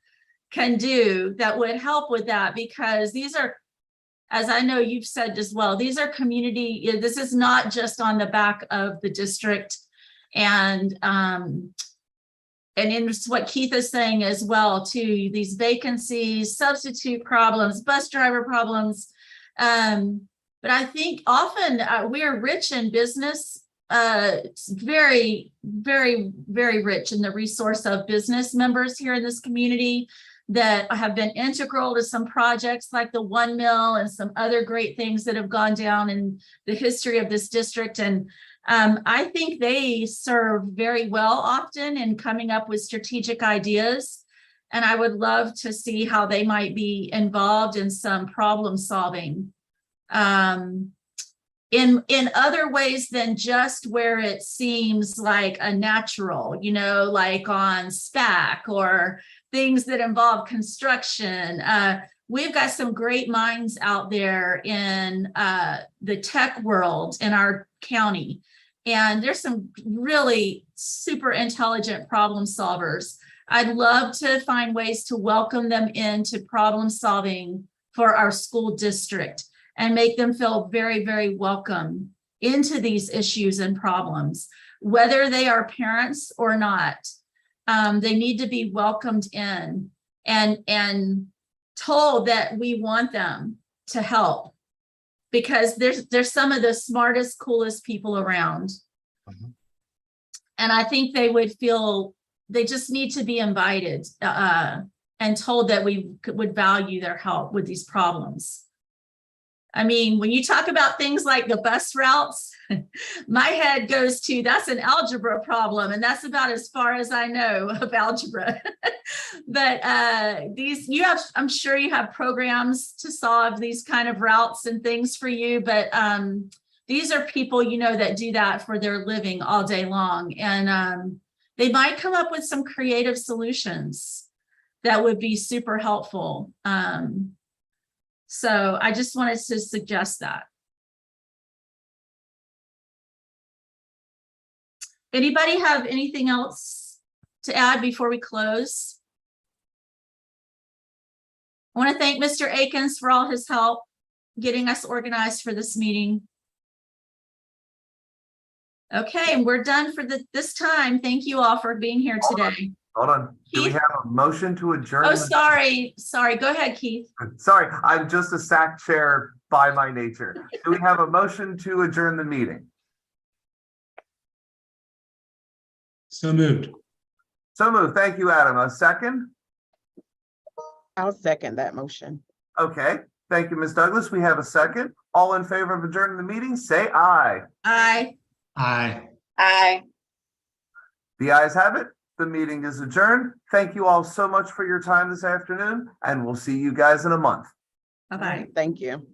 can do that would help with that, because these are, as I know you've said as well, these are community, this is not just on the back of the district. And in what Keith is saying as well, too, these vacancies, substitute problems, bus driver problems. But I think often we are rich in business, very, very, very rich in the resource of business members here in this community that have been integral to some projects like the 1 Mill and some other great things that have gone down in the history of this district. And I think they serve very well often in coming up with strategic ideas. And I would love to see how they might be involved in some problem solving in other ways than just where it seems like a natural, you know, like on SPAC or things that involve construction. We've got some great minds out there in the tech world in our county. And there's some really super intelligent problem solvers. I'd love to find ways to welcome them into problem solving for our school district and make them feel very, very welcome into these issues and problems, whether they are parents or not. They need to be welcomed in and told that we want them to help, because there's some of the smartest, coolest people around. Mm-hmm. And I think they would feel they just need to be invited and told that we would value their help with these problems. I mean, when you talk about things like the bus routes, my head goes to, that's an algebra problem. And that's about as far as I know of algebra. But I'm sure you have programs to solve these kind of routes and things for you. But these are people, that do that for their living all day long. And they might come up with some creative solutions that would be super helpful. So I just wanted to suggest that. Anybody have anything else to add before we close? I want to thank Mr. Akins for all his help getting us organized for this meeting. Okay, we're done for this time. Thank you all for being here today. Hold on. Do we Keith? have a motion to adjourn? Oh, sorry. Go ahead, Keith. Sorry, I'm just a SAC chair by my nature. Do we have a motion to adjourn the meeting? So moved. So moved. Thank you, Adam. A second? I'll second that motion. Okay. Thank you, Ms. Douglas. We have a second. All in favor of adjourning the meeting, say aye. Aye. Aye. Aye. The ayes have it. The meeting is adjourned. Thank you all so much for your time this afternoon, and we'll see you guys in a month. Bye-bye. Thank you.